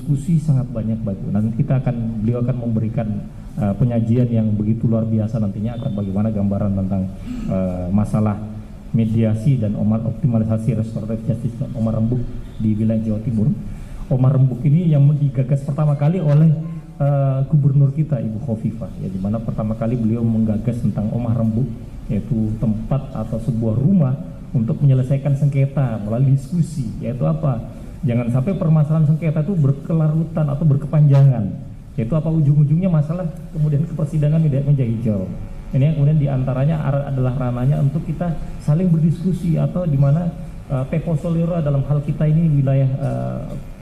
berdiskusi sangat banyak Pak Ibu. Nanti beliau akan memberikan penyajian yang begitu luar biasa nantinya akan bagaimana gambaran tentang masalah mediasi dan optimalisasi restoratif justice Omar Rembuk di wilayah Jawa Timur. Omar Rembuk ini yang digagas pertama kali oleh gubernur kita Ibu Khofifah, ya, di mana pertama kali beliau menggagas tentang Omar Rembuk, yaitu tempat atau sebuah rumah untuk menyelesaikan sengketa melalui diskusi, yaitu apa? Jangan sampai permasalahan sengketa itu berkelarut-larut atau berkepanjangan, yaitu apa ujung-ujungnya masalah kemudian ke persidangan meja hijau. Ini yang kemudian diantaranya adalah ranahnya untuk kita saling berdiskusi, atau di mana tempo solero dalam hal kita ini wilayah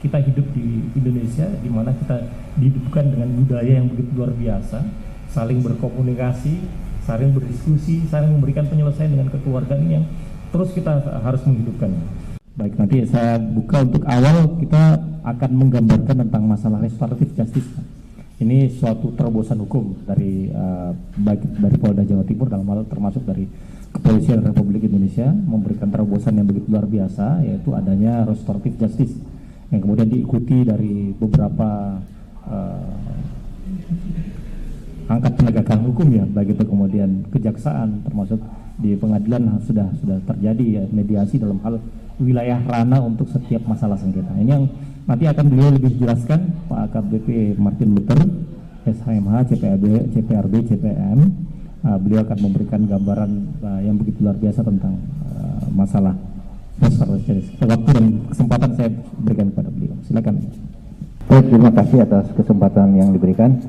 kita hidup di Indonesia, di mana kita dihidupkan dengan budaya yang begitu luar biasa, saling berkomunikasi, saling berdiskusi, saling memberikan penyelesaian dengan kekeluargaan yang terus kita harus menghidupkan. Baik, nanti saya buka untuk awal kita akan menggambarkan tentang masalah restoratif justice. Ini suatu terobosan hukum dari baik dari Polda Jawa Timur dalam hal termasuk dari Kepolisian Republik Indonesia memberikan terobosan yang begitu luar biasa, yaitu adanya restoratif justice yang kemudian diikuti dari beberapa angkat penegakan hukum, ya, baik itu kemudian kejaksaan termasuk di pengadilan sudah terjadi, ya, mediasi dalam hal wilayah ranah untuk setiap masalah sengketa. Ini yang nanti akan beliau lebih jelaskan Pak AKBP Martin Luther, SHMH, CPRB, CPM. Beliau akan memberikan gambaran yang begitu luar biasa tentang masalah restoratif. Waktu dan kesempatan saya berikan kepada beliau. Silakan. Baik, terima kasih atas kesempatan yang diberikan.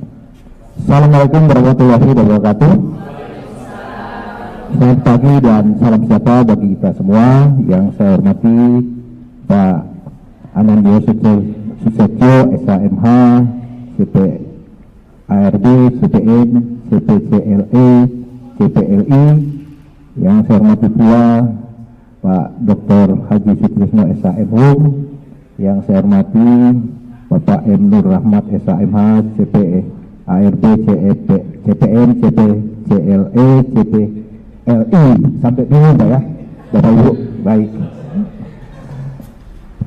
Assalamualaikum warahmatullahi wabarakatuh. Selamat pagi dan salam sejahtera bagi kita semua. Yang saya hormati Pak Anandio Susetio, SHMH, CPARB, CPN, CPCLE, CPLI. Yang saya hormati pula Pak Dr. Haji Sutrisno, SHMHUM. Yang saya hormati Bapak M. Nur Rahmat, SHMH, CPARB, CPN, CPCLE, CPLI, sampai bingung Pak ya, Bapak Ibu. Baik,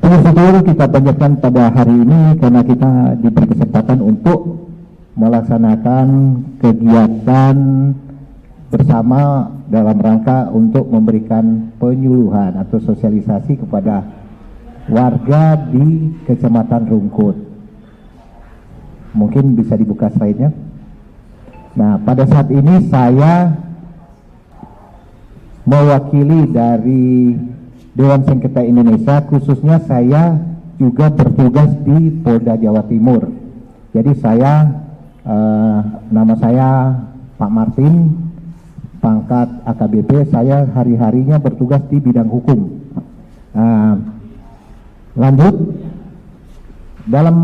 syukur kita panjatkan pada hari ini karena kita diberi kesempatan untuk melaksanakan kegiatan bersama dalam rangka untuk memberikan penyuluhan atau sosialisasi kepada warga di Kecamatan Rungkut. Mungkin bisa dibuka slide-nya. Nah, pada saat ini saya mewakili dari Dewan Sengketa Indonesia, khususnya saya juga bertugas di Polda Jawa Timur. Jadi saya nama saya Pak Martin, pangkat AKBP, saya hari-harinya bertugas di bidang hukum. Lanjut, dalam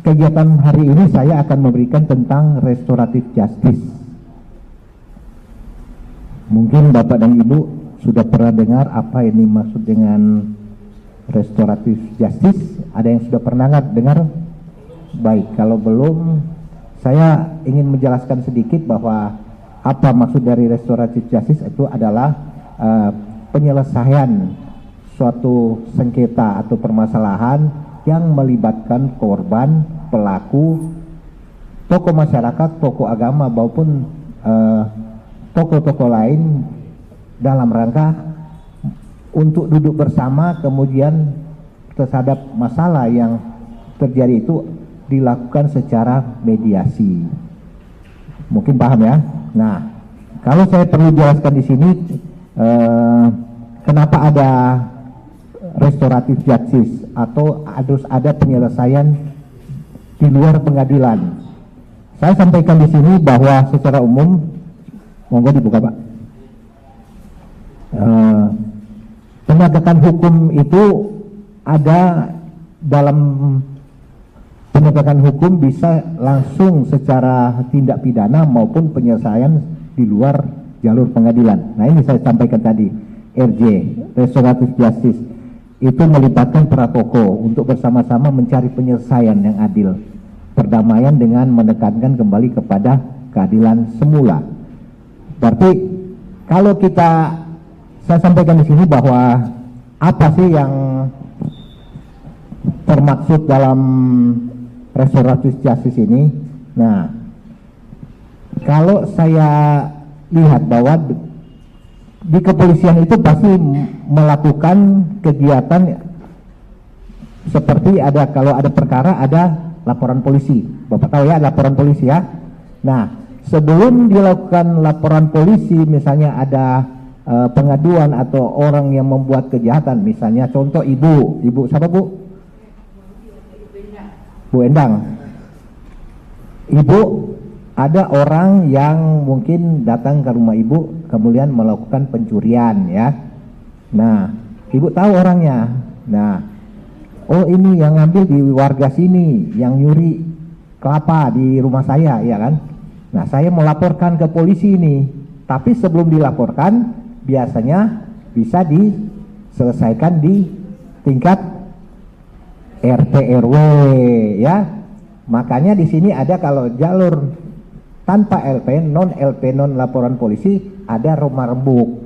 kegiatan hari ini saya akan memberikan tentang restoratif justice. Mungkin Bapak dan Ibu sudah pernah dengar apa ini maksud dengan restoratif justice? Ada yang sudah pernah dengar? Baik, kalau belum, saya ingin menjelaskan sedikit bahwa apa maksud dari restoratif justice itu adalah penyelesaian suatu sengketa atau permasalahan yang melibatkan korban, pelaku, tokoh masyarakat, tokoh agama maupun tokoh-tokoh lain dalam rangka untuk duduk bersama, kemudian terhadap masalah yang terjadi itu dilakukan secara mediasi. Mungkin paham ya? Nah, kalau saya perlu jelaskan di sini kenapa ada restoratif justice atau harus ada penyelesaian di luar pengadilan. Saya sampaikan di sini bahwa secara umum, monggo dibuka Pak. Penegakan hukum itu ada dalam penegakan hukum bisa langsung secara tindak pidana maupun penyelesaian di luar jalur pengadilan. Nah, ini saya sampaikan tadi, RJ, restoratif justice, itu melibatkan para tokoh untuk bersama-sama mencari penyelesaian yang adil, perdamaian dengan menekankan kembali kepada keadilan semula. Berarti kalau saya sampaikan di sini bahwa apa sih yang termaksud dalam restoratif justice ini. Nah, kalau saya lihat bahwa di kepolisian itu pasti melakukan kegiatan seperti kalau ada perkara ada laporan polisi. Bapak tahu ya laporan polisi ya. Nah, sebelum dilakukan laporan polisi, misalnya ada pengaduan atau orang yang membuat kejahatan, misalnya contoh ibu siapa Bu? Bu Endang. Ibu, ada orang yang mungkin datang ke rumah ibu kemudian melakukan pencurian ya. Nah, ibu tahu orangnya. Nah, oh ini yang ngambil di warga sini, yang nyuri kelapa di rumah saya, ya kan? Nah, saya melaporkan ke polisi ini. Tapi sebelum dilaporkan, biasanya bisa diselesaikan di tingkat RT RW ya. Makanya di sini ada kalau jalur tanpa LP, non laporan polisi, ada rumah rembuk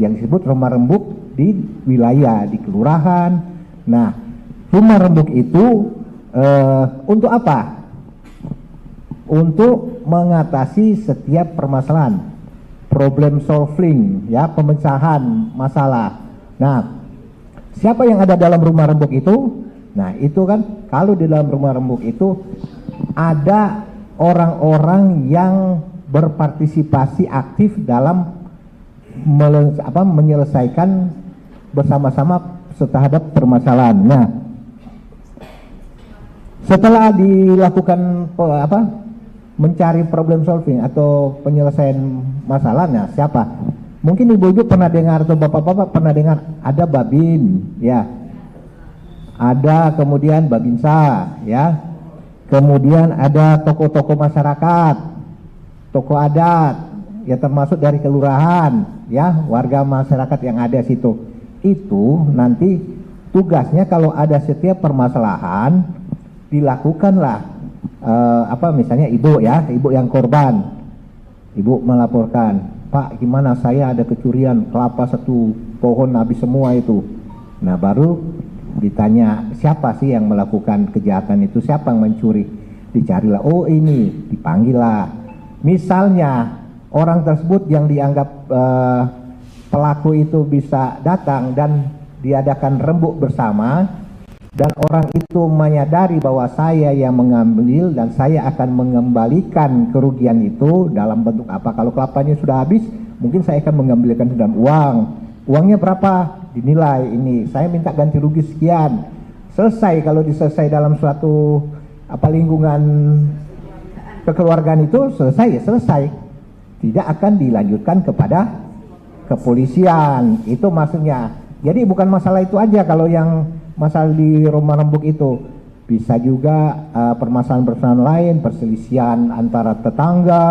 yang disebut rumah rembuk di wilayah, di kelurahan. Nah, rumah rembuk itu untuk apa? Untuk mengatasi setiap permasalahan, problem solving ya, pemecahan masalah. Nah, siapa yang ada dalam rumah rembuk itu? Nah, itu kan kalau di dalam rumah rembuk itu ada orang-orang yang berpartisipasi aktif dalam menyelesaikan bersama-sama terhadap permasalahan. Nah, setelah dilakukan mencari problem solving atau penyelesaian masalahnya, siapa? Mungkin ibu-ibu pernah dengar atau bapak-bapak pernah dengar ada Babin ya. Ada kemudian Babinsa ya, kemudian ada tokoh-tokoh masyarakat, tokoh adat ya, termasuk dari kelurahan ya, warga masyarakat yang ada situ. Itu nanti tugasnya kalau ada setiap permasalahan dilakukanlah misalnya ibu ya, ibu yang korban, ibu melaporkan, Pak gimana saya ada kecurian kelapa satu pohon habis semua itu. Nah, baru ditanya siapa sih yang melakukan kejahatan itu, siapa yang mencuri, dicarilah, oh ini, dipanggil lah. Misalnya orang tersebut yang dianggap pelaku itu bisa datang dan diadakan rembuk bersama, dan orang itu menyadari bahwa saya yang mengambil dan saya akan mengembalikan kerugian itu dalam bentuk apa. Kalau kelapanya sudah habis, mungkin saya akan mengambilkan dalam uang. Uangnya berapa? Dinilai ini, saya minta ganti rugi sekian. Selesai. Kalau diselesai dalam suatu lingkungan kekeluargaan itu selesai ya selesai, tidak akan dilanjutkan kepada kepolisian. Itu maksudnya. Jadi bukan masalah itu aja. Kalau yang masalah di rumah rembuk itu bisa juga permasalahan lain, perselisihan antara tetangga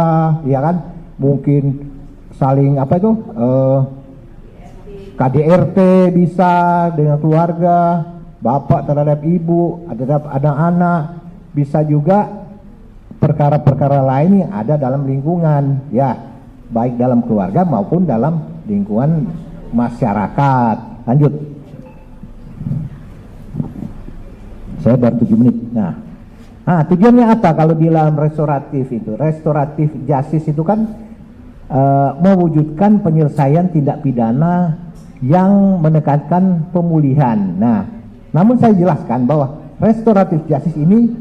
ya kan, mungkin saling KDRT bisa dengan keluarga, bapak terhadap ibu, terhadap anak-anak, bisa juga perkara-perkara lain yang ada dalam lingkungan ya, baik dalam keluarga maupun dalam lingkungan masyarakat. Lanjut. Saya baru 7 menit. Nah, tujuannya apa kalau di dalam restoratif itu? Restoratif justice itu kan mewujudkan penyelesaian tindak pidana yang menekankan pemulihan. Nah, namun saya jelaskan bahwa restoratif justice ini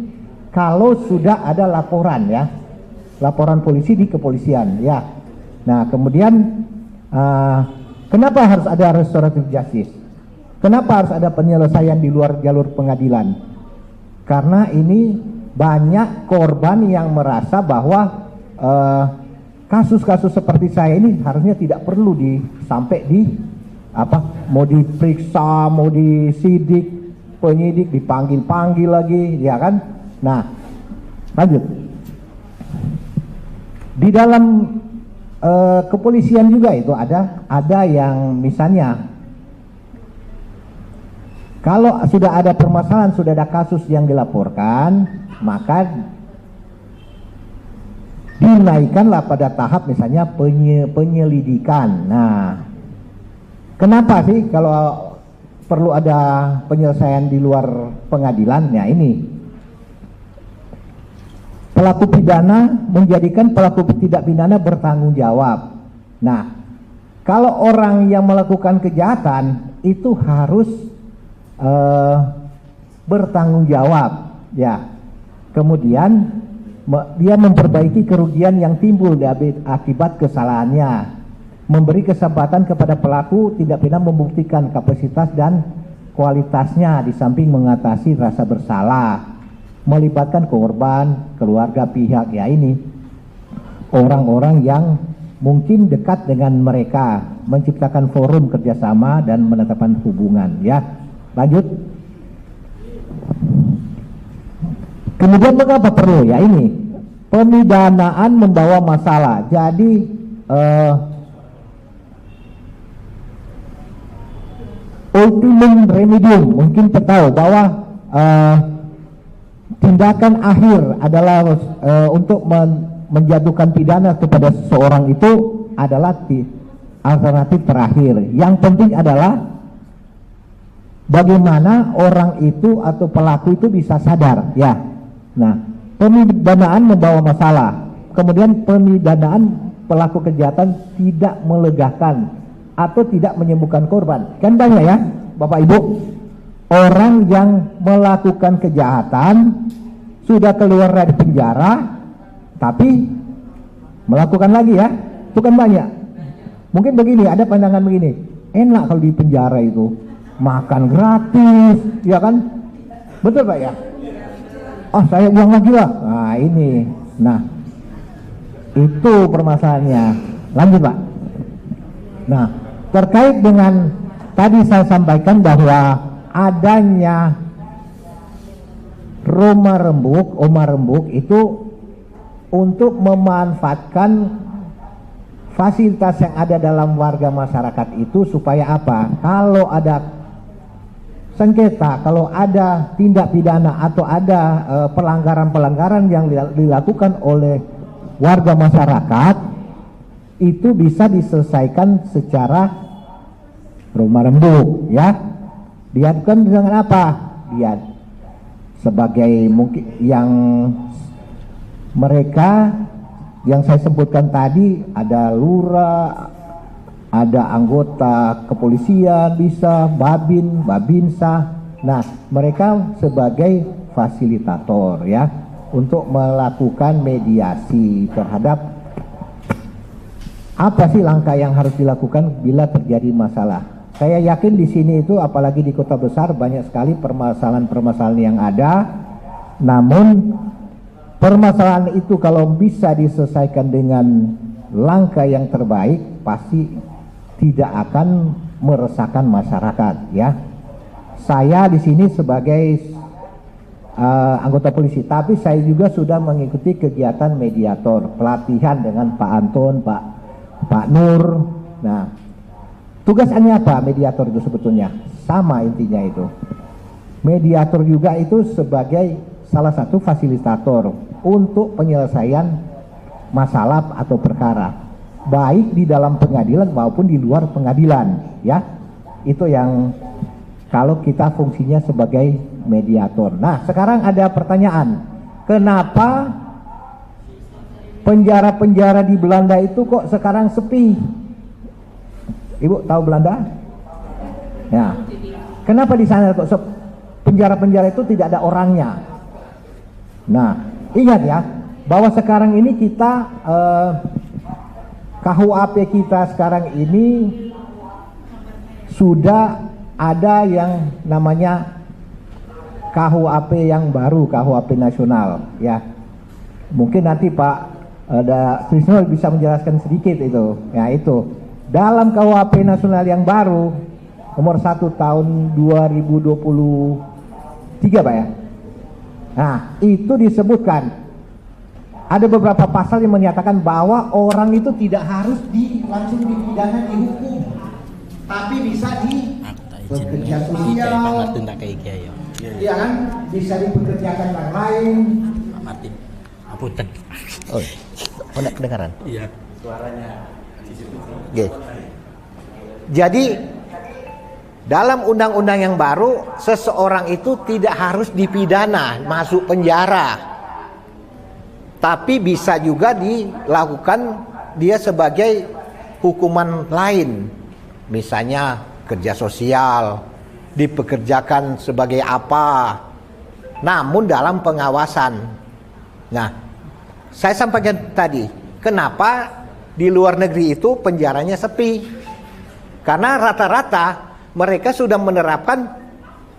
kalau sudah ada laporan ya, laporan polisi di kepolisian ya. Nah, kemudian kenapa harus ada restoratif justice? Kenapa harus ada penyelesaian di luar jalur pengadilan? Karena ini banyak korban yang merasa bahwa kasus-kasus seperti saya ini harusnya tidak perlu sampai mau diperiksa, mau disidik, penyidik dipanggil-panggil lagi, ya kan? Nah, lanjut. Di dalam kepolisian juga itu ada yang misalnya kalau sudah ada permasalahan, sudah ada kasus yang dilaporkan, maka dinaikkanlah pada tahap misalnya penyelidikan. Nah, kenapa sih kalau perlu ada penyelesaian di luar pengadilan? Nah, ini pelaku pidana menjadikan pelaku tidak pidana bertanggung jawab. Nah, kalau orang yang melakukan kejahatan itu harus bertanggung jawab, ya. Kemudian dia memperbaiki kerugian yang timbul akibat kesalahannya, memberi kesempatan kepada pelaku tindak pidana membuktikan kapasitas dan kualitasnya di samping mengatasi rasa bersalah, melibatkan korban, keluarga, pihak, ya ini orang-orang yang mungkin dekat dengan mereka, menciptakan forum kerjasama dan menetapkan hubungan, ya. Lanjut. Kemudian mengapa perlu? Ya ini, pemidanaan membawa masalah. Jadi ultimum remedium, mungkin kita tahu bahwa tindakan akhir adalah untuk menjatuhkan pidana kepada seseorang itu adalah alternatif terakhir. Yang penting adalah bagaimana orang itu atau pelaku itu bisa sadar, ya. Nah, pemidanaan membawa masalah. Kemudian pemidanaan pelaku kejahatan tidak melegakan atau tidak menyembuhkan korban. Kan banyak ya, Bapak Ibu, orang yang melakukan kejahatan sudah keluar dari penjara tapi melakukan lagi, ya. Itu kan banyak. Mungkin begini, ada pandangan begini, enak kalau di penjara itu makan gratis, ya kan? Betul Pak ya? Oh, saya uang lagi lah. Nah ini, nah itu permasalahannya. Lanjut Pak. Nah, terkait dengan tadi saya sampaikan bahwa adanya Oma Rembuk itu untuk memanfaatkan fasilitas yang ada dalam warga masyarakat itu supaya apa? Kalau ada sengketa, kalau ada tindak pidana atau ada pelanggaran-pelanggaran yang dilakukan oleh warga masyarakat, itu bisa diselesaikan secara rumah rembuk, ya. Diadukan dengan apa? Dia sebagai mungkin yang mereka yang saya sebutkan tadi, ada lurah, ada anggota kepolisian, bisa babinsa. Nah, mereka sebagai fasilitator, ya, untuk melakukan mediasi terhadap apa sih langkah yang harus dilakukan bila terjadi masalah. Saya yakin di sini itu, apalagi di kota besar, banyak sekali permasalahan-permasalahan yang ada. Namun permasalahan itu kalau bisa diselesaikan dengan langkah yang terbaik, pasti tidak akan meresahkan masyarakat, ya. Saya di sini sebagai anggota polisi, tapi saya juga sudah mengikuti kegiatan mediator, pelatihan dengan Pak Anton, Pak Nur. Nah, tugasannya apa mediator itu sebetulnya? Sama intinya itu. Mediator juga itu sebagai salah satu fasilitator untuk penyelesaian masalah atau perkara, baik di dalam pengadilan maupun di luar pengadilan, ya. Itu yang kalau kita fungsinya sebagai mediator. Nah, sekarang ada pertanyaan, kenapa penjara-penjara di Belanda itu kok sekarang sepi? Ibu tahu Belanda? Ya. Kenapa di sana kok penjara-penjara itu tidak ada orangnya? Nah, ingat ya, bahwa sekarang ini kita KUHP kita sekarang ini sudah ada yang namanya KUHP yang baru, KUHP nasional, ya. Mungkin nanti Pak Trisno bisa menjelaskan sedikit itu. Ya, itu dalam KUHP nasional yang baru nomor 1 tahun 2023 Pak ya. Nah, itu disebutkan ada beberapa pasal yang menyatakan bahwa orang itu tidak harus langsung dipidana, dihukum, tapi bisa bekerja sosial, iya kan, bisa dipekerjakan yang lain. Pak Martin, apunten. Oh, enggak kedengaran? Iya, suaranya. Oke. Jadi dalam undang-undang yang baru, seseorang itu tidak harus dipidana, masuk penjara. Tapi bisa juga dilakukan dia sebagai hukuman lain. Misalnya kerja sosial, dipekerjakan sebagai apa, namun dalam pengawasan. Nah, saya sampaikan tadi, kenapa di luar negeri itu penjaranya sepi? Karena rata-rata mereka sudah menerapkan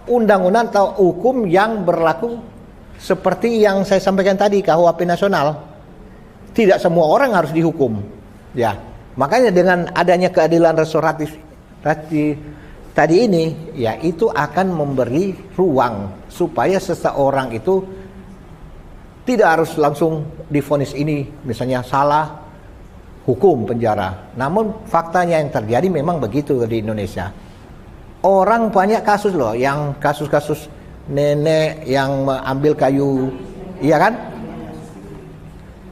undang-undang atau hukum yang berlaku seperti yang saya sampaikan tadi, KUHP nasional. Tidak semua orang harus dihukum. Ya, makanya dengan adanya keadilan restoratif tadi ini, ya itu akan memberi ruang supaya seseorang itu tidak harus langsung divonis ini, misalnya salah, hukum penjara. Namun faktanya yang terjadi memang begitu di Indonesia. Orang banyak kasus loh, yang kasus-kasus nenek yang mengambil kayu, iya kan?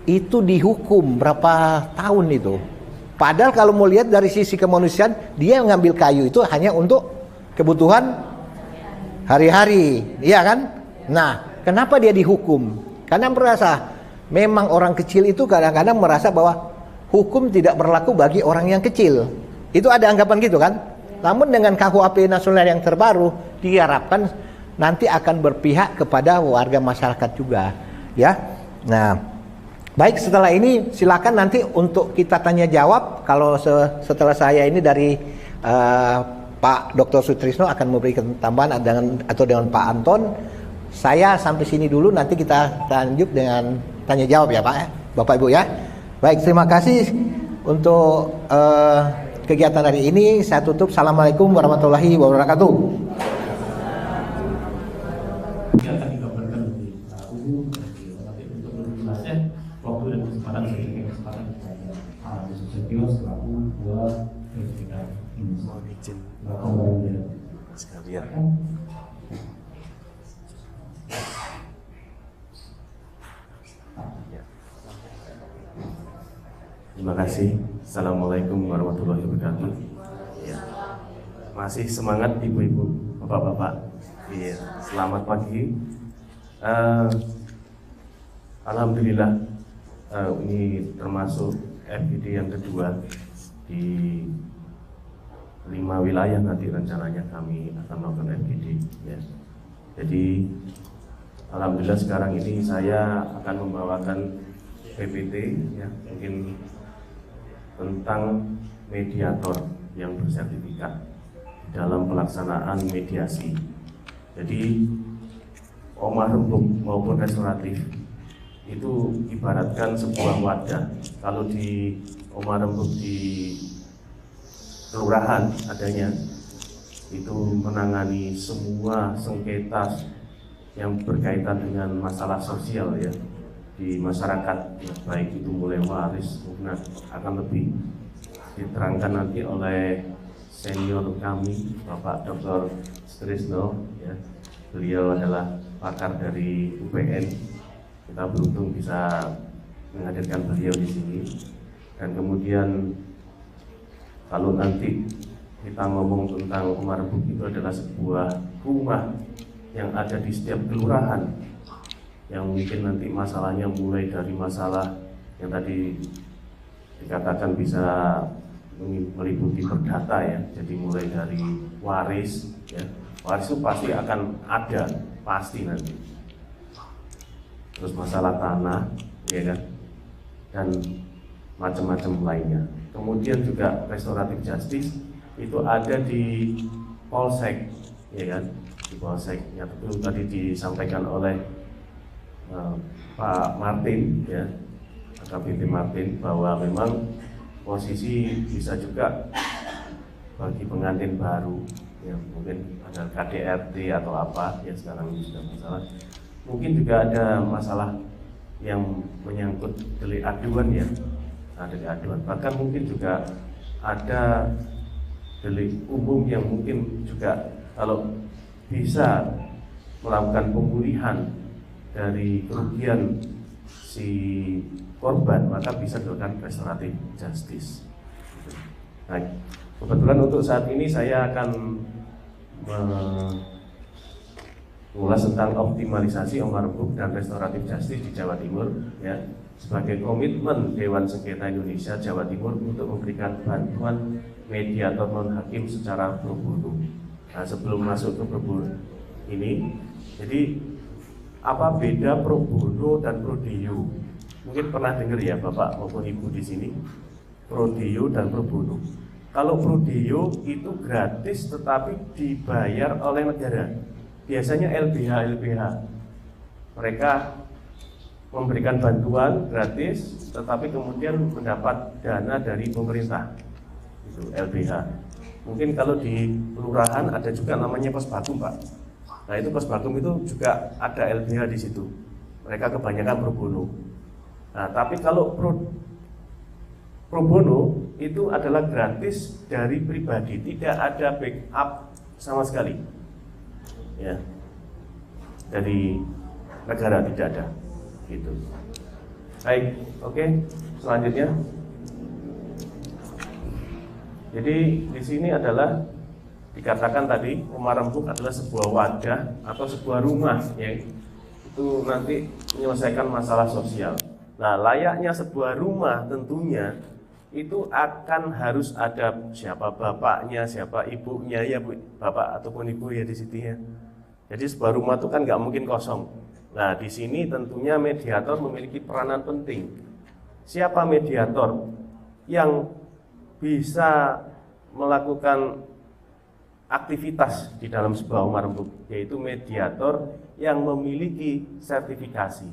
Itu dihukum berapa tahun itu. Padahal kalau mau lihat dari sisi kemanusiaan, dia mengambil kayu itu hanya untuk kebutuhan hari-hari, iya kan? Nah, kenapa dia dihukum? Karena merasa memang orang kecil itu kadang-kadang merasa bahwa hukum tidak berlaku bagi orang yang kecil. Itu ada anggapan gitu kan? Namun dengan KUHP nasional yang terbaru diharapkan nanti akan berpihak kepada warga masyarakat juga, ya. Nah, baik, setelah ini silakan nanti untuk kita tanya jawab. Kalau setelah saya ini dari Pak Dr. Sutrisno akan memberikan tambahan dengan Pak Anton. Saya sampai sini dulu, nanti kita lanjut dengan tanya jawab ya Pak, ya? Bapak Ibu ya. Baik, terima kasih untuk kegiatan hari ini. Saya tutup. Assalamualaikum warahmatullahi wabarakatuh. Waktu dan kesempatan saya berikan kesempatan Susatyo selaku Ketua izin sekalian. Terima kasih. Assalamualaikum warahmatullahi wabarakatuh. Ya. Masih semangat ibu-ibu, bapak-bapak. Iya. Selamat pagi. Alhamdulillah, ini termasuk FGD yang kedua di 5 wilayah nanti rencananya kami akan melakukan FGD. Ya. Jadi alhamdulillah sekarang ini saya akan membawakan PPT, ya, mungkin tentang mediator yang bersertifikat dalam pelaksanaan mediasi. Jadi omah rembuk maupun restoratif itu ibaratkan sebuah wadah. Kalau di omah rembuk di kelurahan adanya itu menangani semua sengketa yang berkaitan dengan masalah sosial ya di masyarakat, ya, baik itu mulai waris maupun akan lebih diterangkan nanti oleh senior kami Bapak Dr. Sutrisno, ya. Beliau adalah pakar dari UPN. Kita beruntung bisa menghadirkan beliau di sini. Dan kemudian kalau nanti kita ngomong tentang omah rembuk, itu adalah sebuah rumah yang ada di setiap kelurahan, yang mungkin nanti masalahnya mulai dari masalah yang tadi dikatakan bisa meliputi perdata ya, jadi mulai dari waris ya, waris itu pasti akan ada, pasti nanti. Terus masalah tanah ya kan, dan macam-macam lainnya. Kemudian juga restoratif justice itu ada di Polsek ya kan, di Polsek ya, itu tadi disampaikan oleh Pak Martin ya, AKBP Martin, bahwa memang posisi bisa juga bagi pengantin baru ya, mungkin ada KDRT atau apa ya, sekarang ini sudah masalah. Mungkin juga ada masalah yang menyangkut delik aduan ya, delik aduan. Bahkan mungkin juga ada delik umum yang mungkin juga kalau bisa melakukan pemulihan dari kerugian si korban, maka bisa dilakukan restoratif justice. Nah, kebetulan untuk saat ini saya akan mengulas tentang optimalisasi omah rembuk dan restoratif justice di Jawa Timur ya. sebagai komitmen Dewan Sengketa Indonesia Jawa Timur untuk memberikan bantuan mediator non hakim secara pro bono. Nah, sebelum masuk ke pro bono ini, jadi apa beda pro bono dan pro deo? Mungkin pernah dengar ya Bapak maupun Ibu di sini, pro deo dan pro bono. Kalau pro deo itu gratis tetapi dibayar oleh negara. Biasanya LBH. Mereka memberikan bantuan gratis tetapi kemudian mendapat dana dari pemerintah. Itu LBH. Mungkin kalau di kelurahan ada juga namanya Posbakum, Pak. Nah, itu Posbakum itu juga ada LBH di situ. Mereka kebanyakan pro bono. Nah, tapi kalau pro bono itu adalah gratis dari pribadi, tidak ada backup sama sekali. Ya. Dari negara tidak ada. Gitu. Baik, oke. Selanjutnya. Jadi di sini adalah dikatakan tadi rumah rembuk adalah sebuah wadah atau sebuah rumah yang itu nanti menyelesaikan masalah sosial. Nah, layaknya sebuah rumah tentunya itu akan harus ada siapa bapaknya, siapa ibunya ya Bu, bapak ataupun ibu ya di situ ya. Jadi sebuah rumah itu kan nggak mungkin kosong. Nah, di sini tentunya mediator memiliki peranan penting. Siapa mediator yang bisa melakukan aktivitas di dalam sebuah rumah rembuk, yaitu mediator yang memiliki sertifikasi.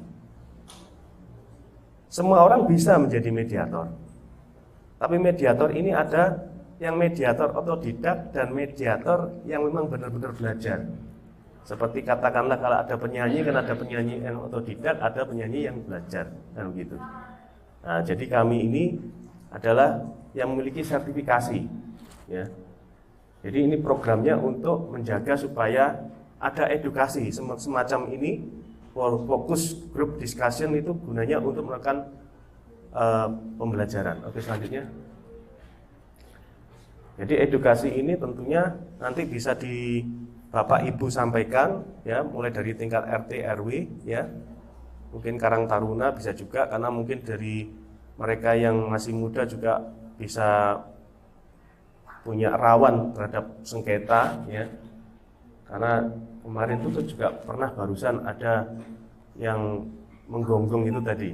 Semua orang bisa menjadi mediator. Tapi mediator ini ada yang mediator otodidak dan mediator yang memang benar-benar belajar. Seperti katakanlah kalau ada penyanyi, kan ada penyanyi yang otodidak, ada penyanyi yang belajar, kan begitu. Nah, jadi kami ini adalah yang memiliki sertifikasi, ya. Jadi ini programnya untuk menjaga supaya ada edukasi semacam ini. Fokus group discussion itu gunanya untuk melakukan pembelajaran. Oke, selanjutnya. Jadi edukasi ini tentunya nanti bisa di Bapak Ibu sampaikan, ya, mulai dari tingkat RT RW, ya. Mungkin Karang Taruna bisa juga, karena mungkin dari mereka yang masih muda juga bisa punya rawan terhadap sengketa, ya. Karena kemarin itu juga pernah barusan ada yang menggonggong itu tadi,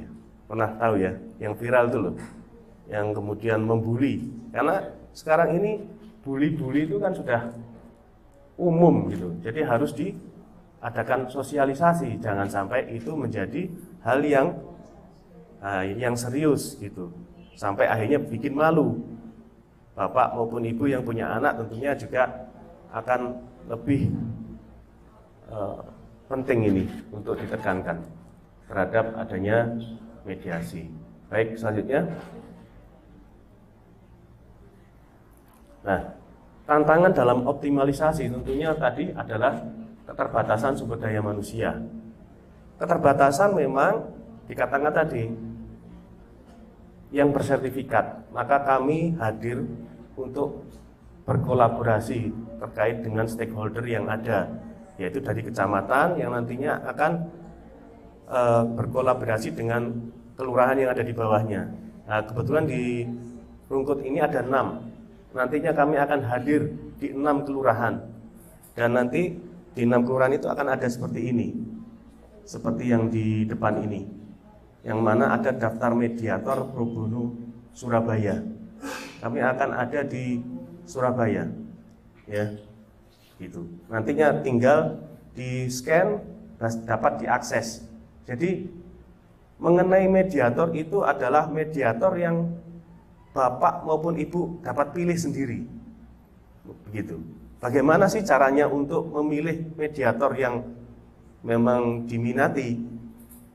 pernah tahu ya, yang viral itu loh, yang kemudian membuli. Karena sekarang ini bully-bully itu kan sudah umum gitu, jadi harus diadakan sosialisasi, jangan sampai itu menjadi hal yang serius gitu, sampai akhirnya bikin malu bapak maupun ibu yang punya anak. Tentunya juga akan lebih penting ini untuk ditekankan terhadap adanya mediasi. Baik, selanjutnya. Nah, tantangan dalam optimalisasi tentunya tadi adalah keterbatasan sumber daya manusia. Keterbatasan memang dikatakan tadi yang bersertifikat, maka kami hadir untuk berkolaborasi terkait dengan stakeholder yang ada, yaitu dari kecamatan yang nantinya akan berkolaborasi dengan kelurahan yang ada di bawahnya. Nah, kebetulan di Rungkut ini ada 6. Nantinya kami akan hadir di 6 kelurahan. Dan nanti di 6 kelurahan itu akan ada seperti ini. Seperti yang di depan ini. Yang mana ada daftar mediator pro bono Surabaya. Kami akan ada di Surabaya. Ya. Gitu. Nantinya tinggal di scan, dapat diakses. Jadi mengenai mediator itu adalah mediator yang bapak maupun ibu dapat pilih sendiri. Begitu. Bagaimana sih caranya untuk memilih mediator yang memang diminati?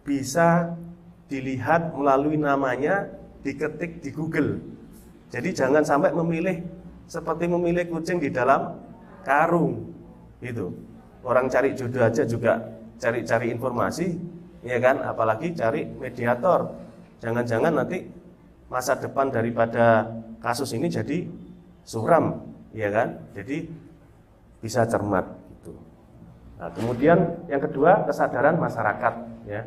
Bisa dilihat melalui namanya, diketik di Google. Jadi jangan sampai memilih seperti memilih kucing di dalam karung. Gitu. Orang cari jodoh aja juga cari-cari informasi, ya kan? Apalagi cari mediator. Jangan-jangan nanti masa depan daripada kasus ini jadi suram, ya kan? Jadi bisa cermat gitu. Nah, kemudian yang kedua, kesadaran masyarakat, ya.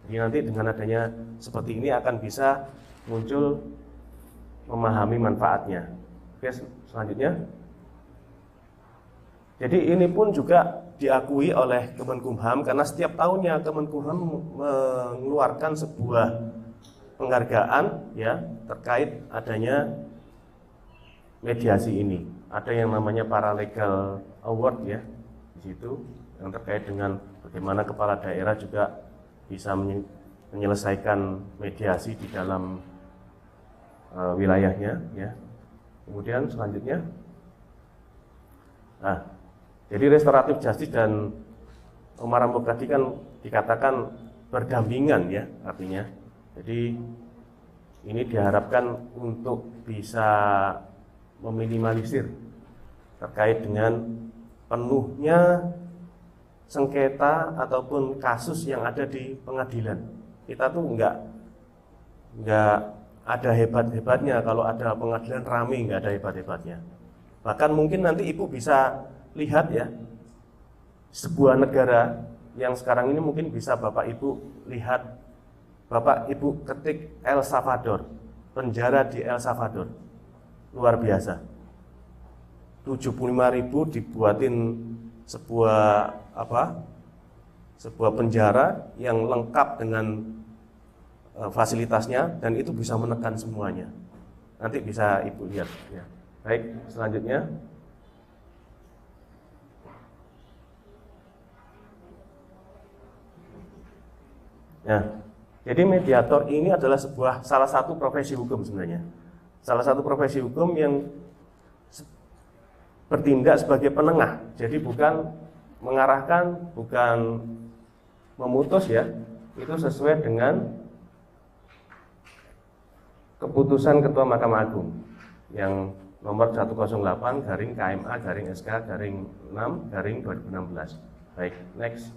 Jadi nanti dengan adanya seperti ini akan bisa muncul memahami manfaatnya. Oke, selanjutnya. Jadi ini pun juga diakui oleh Kemenkumham karena setiap tahunnya Kemenkumham mengeluarkan sebuah penghargaan ya terkait adanya mediasi ini. Ada yang namanya Paralegal Award ya di situ yang terkait dengan bagaimana kepala daerah juga bisa menyelesaikan mediasi di dalam wilayahnya ya. Kemudian selanjutnya, nah, jadi restoratif justice dan Omar Rambok tadi kan dikatakan berdampingan ya artinya. Jadi ini diharapkan untuk bisa meminimalisir terkait dengan penuhnya sengketa ataupun kasus yang ada di pengadilan. Kita tuh nggak ada hebat-hebatnya kalau ada pengadilan rame, nggak ada hebat-hebatnya. Bahkan mungkin nanti Ibu bisa lihat ya, sebuah negara yang sekarang ini mungkin bisa Bapak Ibu lihat, Bapak Ibu ketik El Salvador, penjara di El Salvador, luar biasa. 75.000 dibuatin sebuah penjara yang lengkap dengan fasilitasnya dan itu bisa menekan semuanya. Nanti bisa Ibu lihat ya. Baik, selanjutnya. Nah, jadi mediator ini adalah salah satu profesi hukum sebenarnya. Salah satu profesi hukum yang bertindak sebagai penengah. Jadi bukan mengarahkan, bukan memutus ya. Itu sesuai dengan keputusan Ketua Mahkamah Agung yang nomor 108/KMA/SK/6/2016. Baik, next.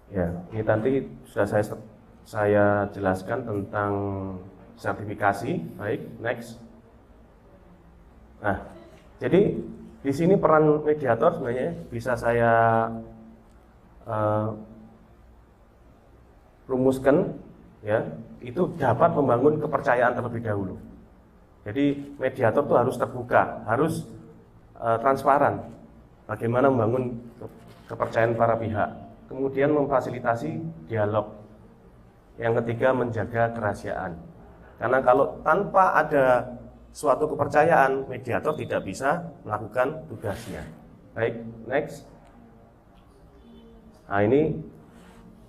Ya, ini nanti sudah saya jelaskan tentang sertifikasi. Baik, next. Nah, jadi di sini peran mediator sebenarnya bisa saya rumuskan ya, itu dapat membangun kepercayaan terlebih dahulu. Jadi mediator itu harus terbuka, harus transparan. Bagaimana membangun kepercayaan para pihak. Kemudian memfasilitasi dialog. Yang ketiga, menjaga kerahasiaan. Karena kalau tanpa ada suatu kepercayaan, mediator tidak bisa melakukan tugasnya. Baik, next. Nah, ini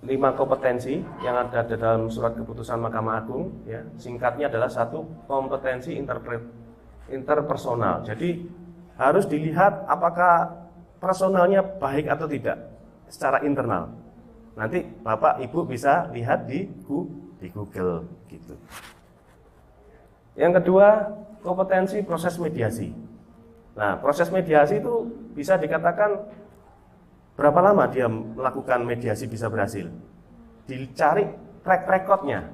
5 kompetensi yang ada di dalam surat keputusan Mahkamah Agung ya. Singkatnya adalah 1, kompetensi interpersonal. Jadi harus dilihat apakah personalnya baik atau tidak secara internal. Nanti Bapak Ibu bisa lihat di Google gitu. Yang kedua, kompetensi proses mediasi. Nah, proses mediasi itu bisa dikatakan berapa lama dia melakukan mediasi bisa berhasil. Dicari track recordnya.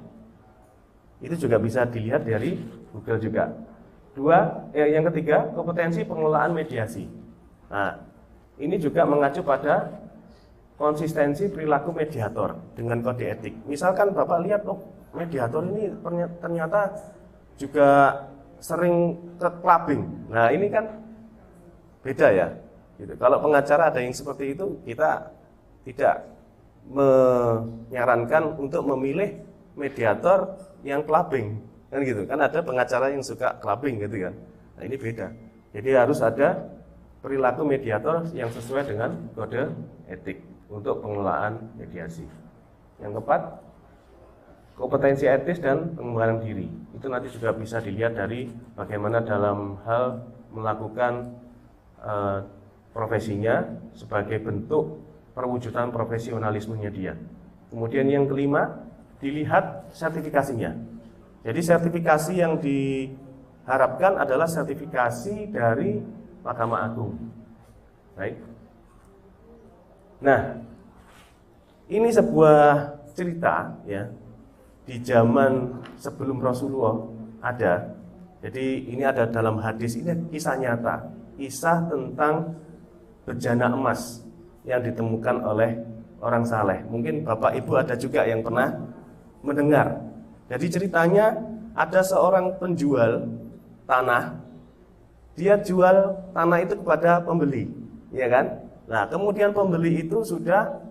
Itu juga bisa dilihat dari Google juga. Yang ketiga, kompetensi pengelolaan mediasi. Nah, ini juga mengacu pada konsistensi perilaku mediator dengan kode etik. Misalkan Bapak lihat, mediator ini ternyata juga sering ke clubbing. Nah, ini kan beda ya. Gitu. Kalau pengacara ada yang seperti itu, kita tidak menyarankan untuk memilih mediator yang clubbing, kan gitu. Kan ada pengacara yang suka clubbing gitu kan. Nah, ini beda. Jadi harus ada perilaku mediator yang sesuai dengan kode etik untuk pengelolaan mediasi. Yang keempat, kompetensi etis dan pengembangan diri. Itu nanti juga bisa dilihat dari bagaimana dalam hal melakukan profesinya sebagai bentuk perwujudan profesionalismenya dia. Kemudian yang kelima, dilihat sertifikasinya. Jadi sertifikasi yang diharapkan adalah sertifikasi dari Mahkamah Agung. Baik. Nah, ini sebuah cerita ya. Di zaman sebelum Rasulullah ada. Jadi ini ada dalam hadis, ini kisah nyata, kisah tentang bejana emas yang ditemukan oleh orang saleh. Mungkin Bapak Ibu ada juga yang pernah mendengar. Jadi ceritanya ada seorang penjual tanah. Dia jual tanah itu kepada pembeli, ya kan? Nah, kemudian pembeli itu sudah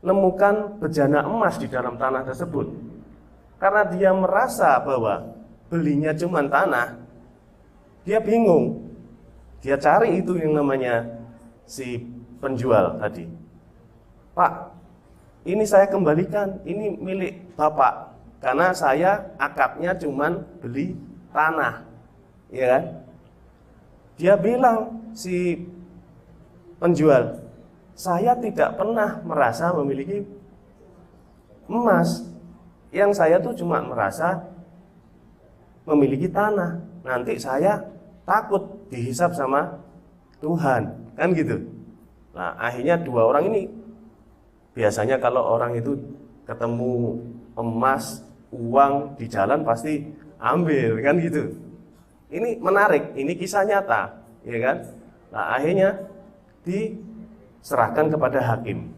menemukan bejana emas di dalam tanah tersebut. Karena dia merasa bahwa belinya cuma tanah, dia bingung. Dia cari itu yang namanya si penjual tadi. Pak, ini saya kembalikan, ini milik Bapak. Karena saya akadnya cuma beli tanah, ya kan? Dia bilang si penjual, saya tidak pernah merasa memiliki emas. Yang saya tuh cuma merasa memiliki tanah. Nanti saya takut dihisab sama Tuhan, kan gitu. Nah, akhirnya dua orang ini, biasanya kalau orang itu ketemu emas, uang di jalan pasti ambil, kan gitu. Ini menarik, ini kisah nyata, ya kan? Nah, akhirnya diserahkan kepada hakim.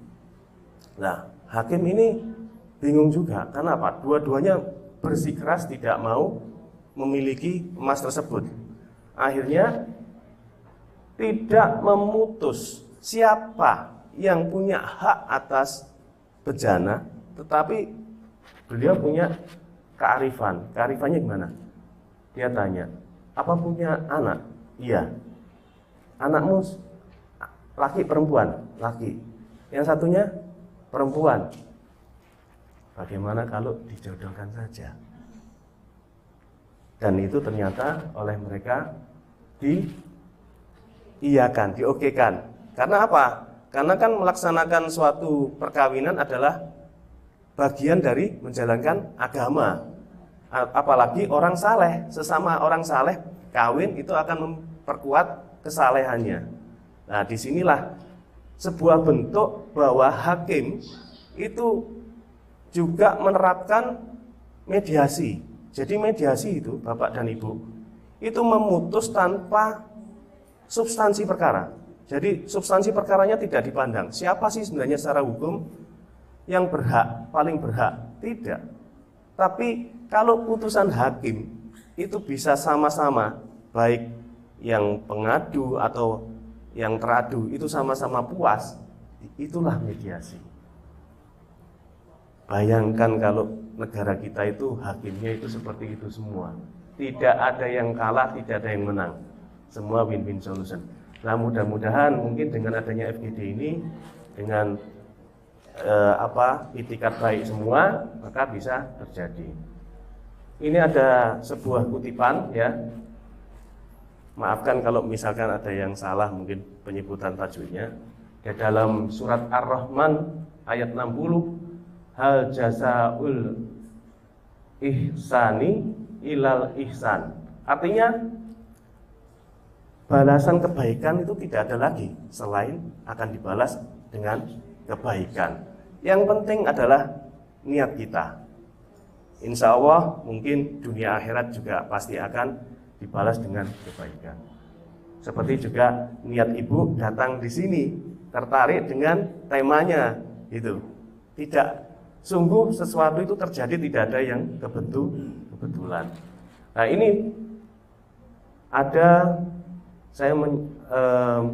Nah, hakim ini bingung juga, kenapa? Dua-duanya bersikeras tidak mau memiliki emas tersebut. Akhirnya tidak memutus siapa yang punya hak atas bejana, tetapi beliau punya kearifan. Kearifannya gimana? Dia tanya, apa punya anak? Iya. Anakmu laki perempuan? Laki. Yang satunya perempuan. Bagaimana kalau dijodohkan saja? Dan itu ternyata oleh mereka diiyakan, diokekan. Karena apa? Karena kan melaksanakan suatu perkawinan adalah bagian dari menjalankan agama. Apalagi orang saleh, sesama orang saleh kawin itu akan memperkuat kesalehannya. Nah, disinilah sebuah bentuk bahwa hakim itu juga menerapkan mediasi. Jadi mediasi itu, Bapak dan Ibu, itu memutus tanpa substansi perkara. Jadi substansi perkaranya tidak dipandang. Siapa sih sebenarnya secara hukum yang berhak, paling berhak? Tidak. Tapi kalau putusan hakim itu bisa sama-sama, baik yang pengadu atau yang teradu itu sama-sama puas, itulah mediasi. Bayangkan kalau negara kita itu hakimnya itu seperti itu semua. Tidak ada yang kalah, tidak ada yang menang. Semua win-win solution. Nah, mudah-mudahan mungkin dengan adanya FGD ini, dengan itikat baik semua, maka bisa terjadi. Ini ada sebuah kutipan, ya. Maafkan kalau misalkan ada yang salah mungkin penyebutan tajwidnya. Di dalam surat Ar-Rahman ayat 60, hal jazaul ihsani ilal ihsan. Artinya balasan kebaikan itu tidak ada lagi selain akan dibalas dengan kebaikan. Yang penting adalah niat kita. Insya Allah mungkin dunia akhirat juga pasti akan dibalas dengan kebaikan. Seperti juga niat ibu datang di sini tertarik dengan temanya itu. Tidak sungguh sesuatu itu terjadi, tidak ada yang kebetulan. Nah, ini ada saya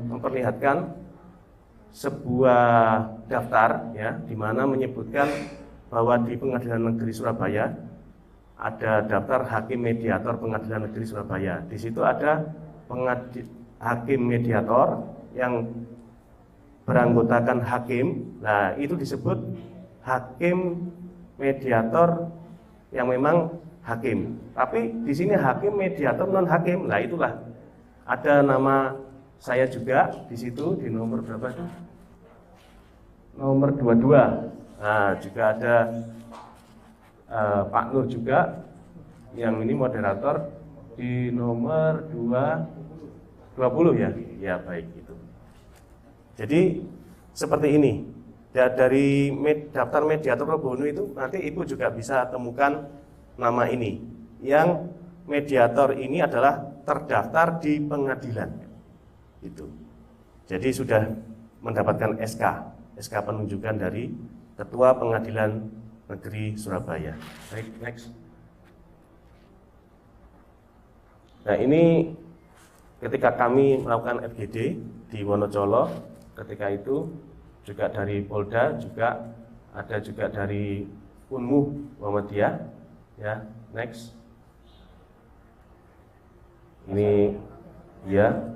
memperlihatkan sebuah daftar, ya, di mana menyebutkan bahwa di Pengadilan Negeri Surabaya ada daftar hakim mediator Pengadilan Negeri Surabaya. Di situ ada hakim mediator yang beranggotakan hakim. Nah, itu disebut hakim mediator yang memang hakim. Tapi di sini hakim mediator non hakim. Nah, itulah ada nama saya juga di situ, di nomor berapa itu? Nomor 22. Nah, juga ada Pak Nur juga, yang ini moderator di nomor 20 ya. Ya, baik itu. Jadi seperti ini. Dari daftar mediator pro bono itu nanti Ibu juga bisa temukan nama ini. Yang mediator ini adalah terdaftar di pengadilan. Itu. Jadi sudah mendapatkan SK penunjukan dari Ketua Pengadilan Negeri Surabaya. Baik, next. Nah, ini ketika kami melakukan FGD di Wonocolo, ketika itu juga dari Polda, juga ada juga dari Unmuh Muhammadiyah. Ya, next. Ini ya,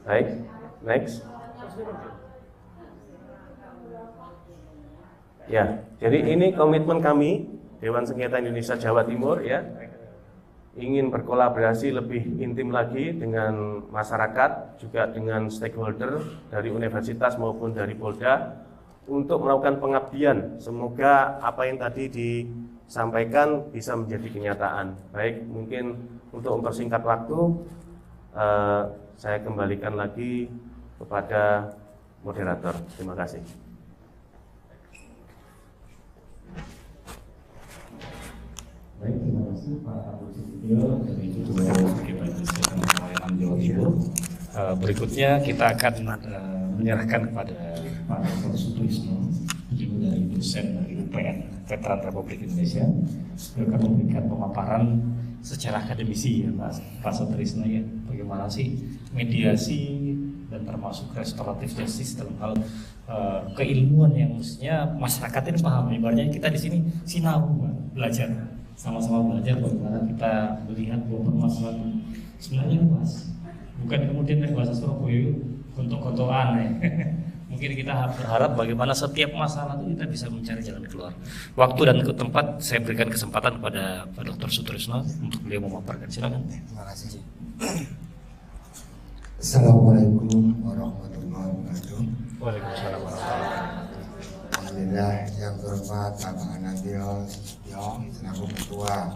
baik, next. Ya, jadi ini komitmen kami Dewan Sengketa Indonesia Jawa Timur ya, ingin berkolaborasi lebih intim lagi dengan masyarakat, juga dengan stakeholder dari universitas maupun dari Polda untuk melakukan pengabdian. Semoga apa yang tadi disampaikan bisa menjadi kenyataan. Baik, mungkin untuk mempersingkat waktu, saya kembalikan lagi kepada moderator. Terima kasih. Baik, terima kasih Pak Abu Sitio dari Ketua Sengketa Indonesia Pelayanan Jawa Timur. Berikutnya kita akan menyerahkan kepada Pak Dr. Sutrisno, juga dari dosen dari UPN Veteran Republik Indonesia. Beliau akan memberikan pemaparan secara akademisi ya Pak Sutrisno ya, bagaimana sih mediasi dan termasuk restoratif justice dalam hal keilmuan yang mestinya masyarakat ini paham. Ibaratnya kita di sini sinau belajar, sama-sama belajar bagaimana kita melihat bahwa permasalahan sebenarnya luas, bukan kemudian dari bahasa Surabaya gontok-gontokan ya. Mungkin kita berharap bagaimana setiap masalah itu kita bisa mencari jalan keluar. Waktu dan tempat saya berikan kesempatan kepada Pak Dr. Sutrisno untuk beliau memaparkan. Silakan. Terima kasih. Assalamualaikum warahmatullahi wabarakatuh. Waalaikumsalam warahmatullahi wabarakatuh. Alhamdulillah, yang terhormat Bapak Anantio selaku Ketua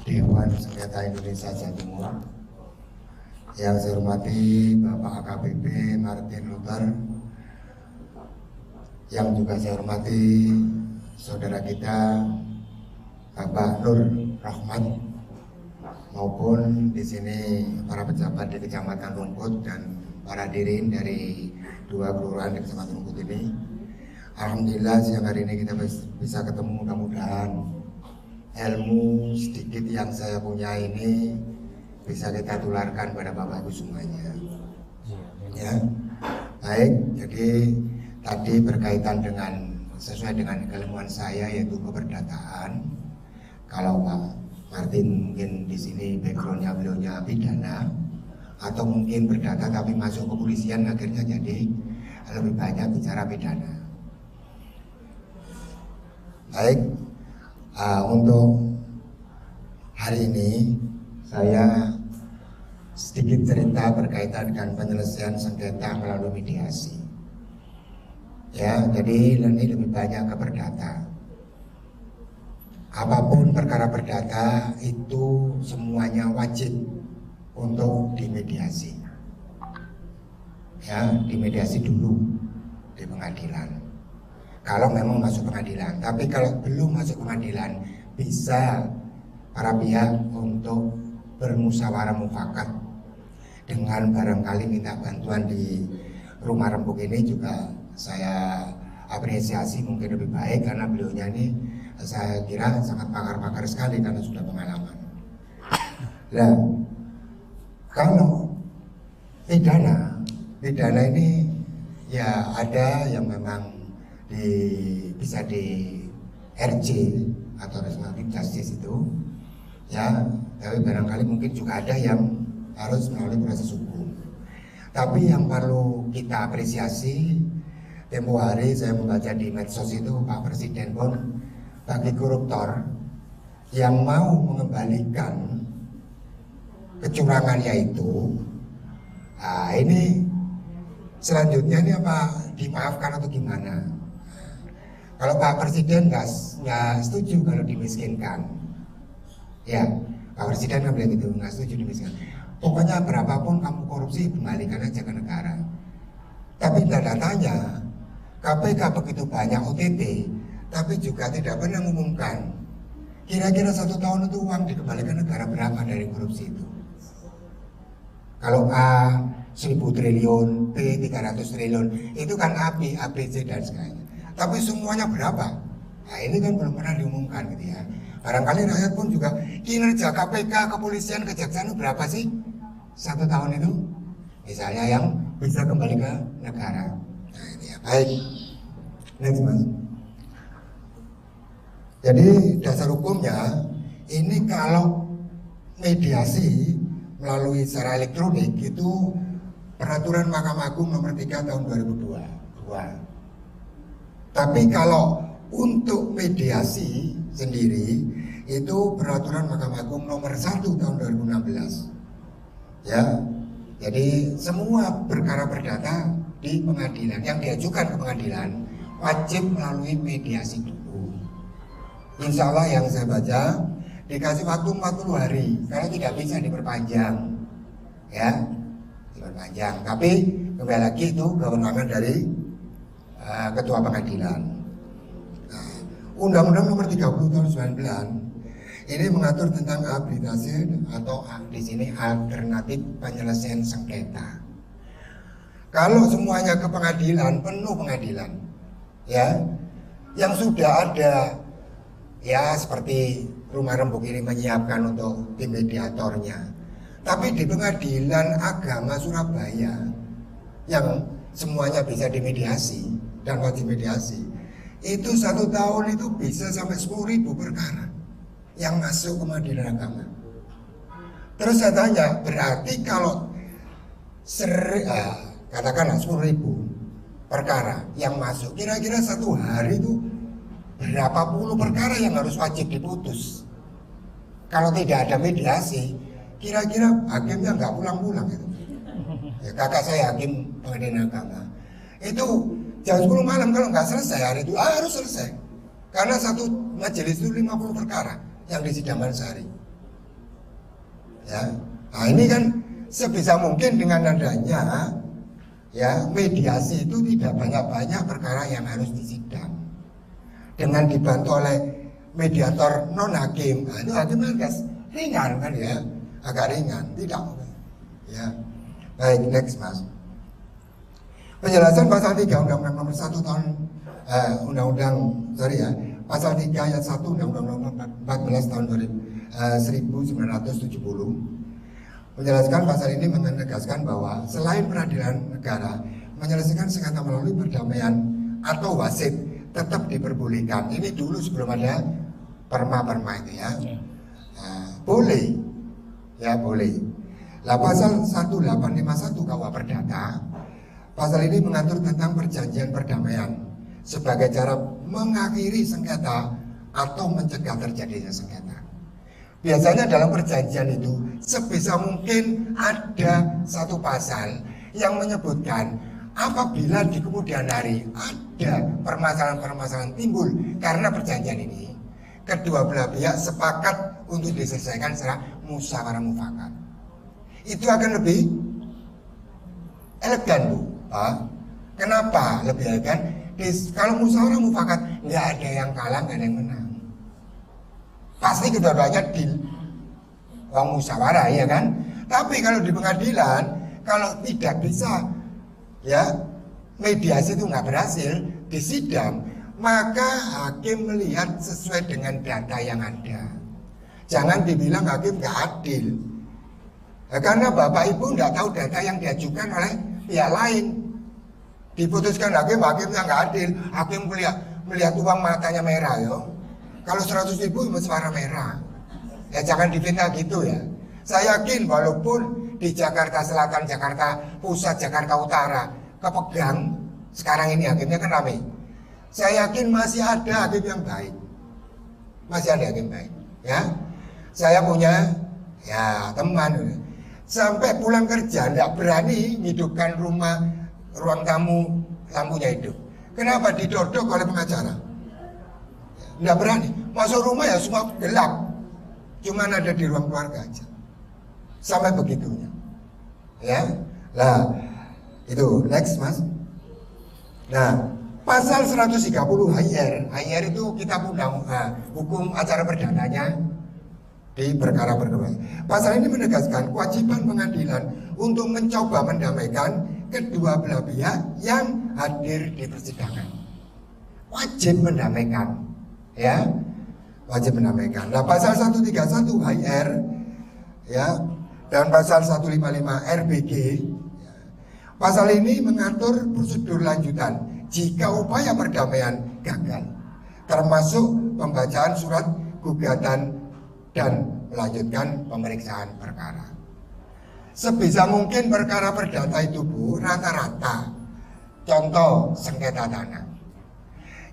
Dewan Sengketa Indonesia Jawa Timur. Yang saya hormati Bapak AKBP Martin Luther. Yang juga saya hormati saudara kita Bapak Nur Rahmat, maupun di sini para pejabat di Kecamatan Rungkut dan para hadirin dari 2 kelurahan di Kecamatan Rungkut ini. Alhamdulillah siang hari ini kita bisa ketemu, mudah-mudahan ilmu sedikit yang saya punya ini bisa kita tularkan pada Bapak Ibu semuanya. Ya, baik. Jadi tadi berkaitan dengan sesuai dengan keilmuan saya yaitu keperdataan. Kalau Pak Martin mungkin di sini backgroundnya beliaunya pidana, atau mungkin berdata tapi masuk kepolisian akhirnya jadi lebih banyak bicara pidana. Baik, untuk hari ini saya sedikit cerita berkaitan dengan penyelesaian sengketa melalui mediasi. Ya, jadi ini lebih banyak ke perdata. Apapun perkara perdata itu semuanya wajib untuk dimediasi. Ya, dimediasi dulu di pengadilan. Kalau memang masuk pengadilan, tapi kalau belum masuk pengadilan bisa para pihak untuk bermusyawarah mufakat dengan barangkali minta bantuan di rumah rembuk ini juga saya apresiasi mungkin lebih baik karena beliaunya ini saya kira sangat pakar-pakar sekali karena sudah pengalaman. Nah, kalau pidana ini ya ada yang memang bisa di RJ atau restoratif justice itu ya, tapi barangkali mungkin juga ada yang harus melalui proses hukum. Tapi yang perlu kita apresiasi, tempo hari saya membaca di medsos itu Pak Presiden pun bagi koruptor yang mau mengembalikan kecurangannya itu, nah ini selanjutnya ini apa dimaafkan atau gimana? Kalau Pak Presiden nggak setuju kalau dimiskinkan, ya Pak Presiden kan bilang gitu, nggak setuju dimiskinkan. Pokoknya berapapun kamu korupsi kembalikan aja ke negara. Tapi tanda tanya, KPK begitu banyak OTT, tapi juga tidak pernah mengumumkan kira-kira 1 tahun itu uang dikembalikan negara berapa dari korupsi itu. Kalau A 1000 triliun, B 300 triliun, itu kan A, B, C dan sebagainya. Tapi semuanya berapa? Nah ini kan belum pernah diumumkan gitu ya. Barangkali rakyat pun juga, kinerja KPK, kepolisian, kejaksaan berapa sih 1 tahun itu? Misalnya yang bisa kembali ke negara. Nah ini ya, baik. Next Mas. Jadi dasar hukumnya, ini kalau mediasi melalui secara elektronik itu peraturan Mahkamah Agung nomor 3 tahun 2002. Tapi kalau untuk mediasi sendiri itu peraturan Mahkamah Agung nomor 1 tahun 2016. Ya. Jadi semua perkara perdata di pengadilan yang diajukan ke pengadilan wajib melalui mediasi dulu. Insya Allah yang saya baca dikasih waktu 40 hari, kalau tidak bisa diperpanjang, ya diperpanjang. Tapi kembali lagi itu kewenangan dari ketua pengadilan. Nah, Undang-Undang Nomor 30 Tahun 99 ini mengatur tentang arbitrase atau di sini alternatif penyelesaian sengketa. Kalau semuanya ke pengadilan, penuh pengadilan, ya, yang sudah ada, ya seperti Rumah Rembuk ini menyiapkan untuk tim mediatornya. Tapi di Pengadilan Agama Surabaya yang semuanya bisa dimediasi dan wajib mediasi, itu 1 tahun itu bisa sampai 10.000 perkara yang masuk ke pengadilan agama. Terus saya tanya, berarti kalau katakanlah 10.000 perkara yang masuk, kira-kira 1 hari itu berapa puluh perkara yang harus wajib diputus? Kalau tidak ada mediasi, kira-kira hakimnya nggak pulang-pulang itu. Ya, kakak saya hakim pengadilan agama, itu jam 10 malam kalau nggak selesai hari itu harus selesai, karena satu majelis itu 50 perkara yang disidangkan sehari. Ya, nah ini kan sebisa mungkin dengan adanya ya mediasi itu tidak banyak-banyak perkara yang harus disidang. Dengan dibantu oleh mediator non hakim, nah itu hakim agak ringan kan ya, agak ringan, tidak. Ya, baik, next Mas. Penjelasan pasal 3 Undang-Undang Nomor 1 tahun pasal 3 ayat 1 Undang-Undang Nomor 14 tahun 1970 menjelaskan pasal ini menegaskan bahwa selain peradilan negara menyelesaikan sengketa melalui perdamaian atau wasit tetap diperbolehkan. Ini dulu sebelum ada perma itu ya. Nah, boleh. Ya boleh. Lah pasal 1851 KUH Perdata, pasal ini mengatur tentang perjanjian perdamaian sebagai cara mengakhiri sengketa atau mencegah terjadinya sengketa. Biasanya dalam perjanjian itu sebisa mungkin ada satu pasal yang menyebutkan apabila di kemudian hari ada permasalahan-permasalahan timbul karena perjanjian ini, kedua belah pihak sepakat untuk diselesaikan secara musyawarah mufakat. Itu akan lebih elegan, Bu. Kenapa lebih elegan? Kalau musyawarah mufakat nggak ada yang kalah, nggak ada yang menang. Pasti kedua-duanya di uang musyawarah, ya kan? Tapi kalau di pengadilan, kalau tidak bisa, ya mediasi itu nggak berhasil di sidang, maka hakim melihat sesuai dengan data yang ada. Jangan dibilang hakim nggak adil, karena bapak ibu nggak tahu data yang diajukan oleh pihak lain. Diputuskan hakimnya nggak adil, hakim melihat uang matanya merah, yo. Kalau 100.000 suara merah, ya jangan difitnah gitu ya. Saya yakin walaupun di Jakarta Selatan, Jakarta Pusat, Jakarta Utara kepegang sekarang ini hakimnya kan ramai. Saya yakin masih ada hakim yang baik, masih ada hakim baik. Ya, saya punya ya teman sampai pulang kerja tidak berani hidupkan ruang tamu lampunya hidup. Kenapa? Didodok oleh pengacara. Tidak berani masuk rumah, ya semua gelap, cuman ada di ruang keluarga aja. Sampai begitunya, ya. Lah itu next Mas. Nah pasal 130 HIR itu kitab undang hukum acara perdananya di perkara berkebaya. Pasal ini menegaskan kewajiban pengadilan untuk mencoba mendamaikan kedua belah pihak yang hadir di persidangan. Wajib mendamaikan, ya, wajib mendamaikan. Nah, pasal 131 HR, ya, dan pasal 155 RBG, pasal ini mengatur prosedur lanjutan jika upaya perdamaian gagal, termasuk pembacaan surat gugatan dan melanjutkan pemeriksaan perkara. Sebisa mungkin perkara perdata itu, Bu, rata-rata, contoh sengketa tanah,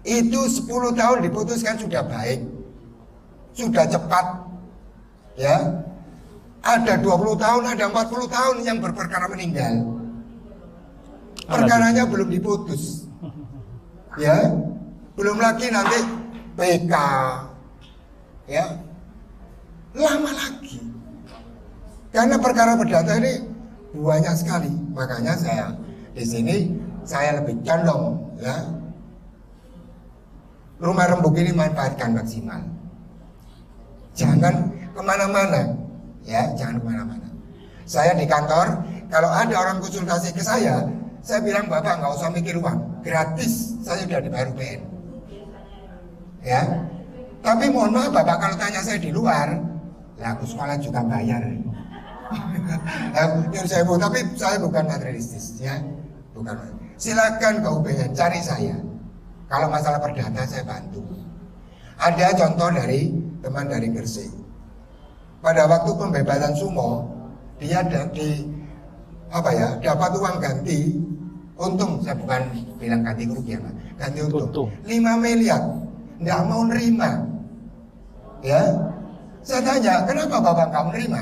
itu 10 tahun diputuskan sudah baik, sudah cepat, ya. Ada 20 tahun, ada 40 tahun yang berperkara meninggal, perkaranya belum diputus, ya. Belum lagi nanti PK, ya, lama lagi. Karena perkara perdata ini banyak sekali, makanya saya di sini saya lebih condong, ya, rumah rembuk ini manfaatkan maksimal. Jangan kemana-mana, ya, jangan kemana-mana. Saya di kantor, kalau ada orang konsultasi ke saya bilang, Bapak nggak usah mikir uang, gratis, saya sudah dibayar UPN. Ya, tapi mohon maaf Bapak, kalau tanya saya di luar, lah aku sekolah juga bayar. Tapi saya bukan materialistis, ya, bukan. Silakan ke UPN, cari saya. Kalau masalah perdata saya bantu. Ada contoh dari teman dari Gresik. Pada waktu pembebasan Sumo, dia dapat uang ganti untung. Saya bukan bilang ganti kerugian, ganti untung 5 miliar. Nggak mau nerima, ya. Saya tanya, kenapa Bapak nggak menerima?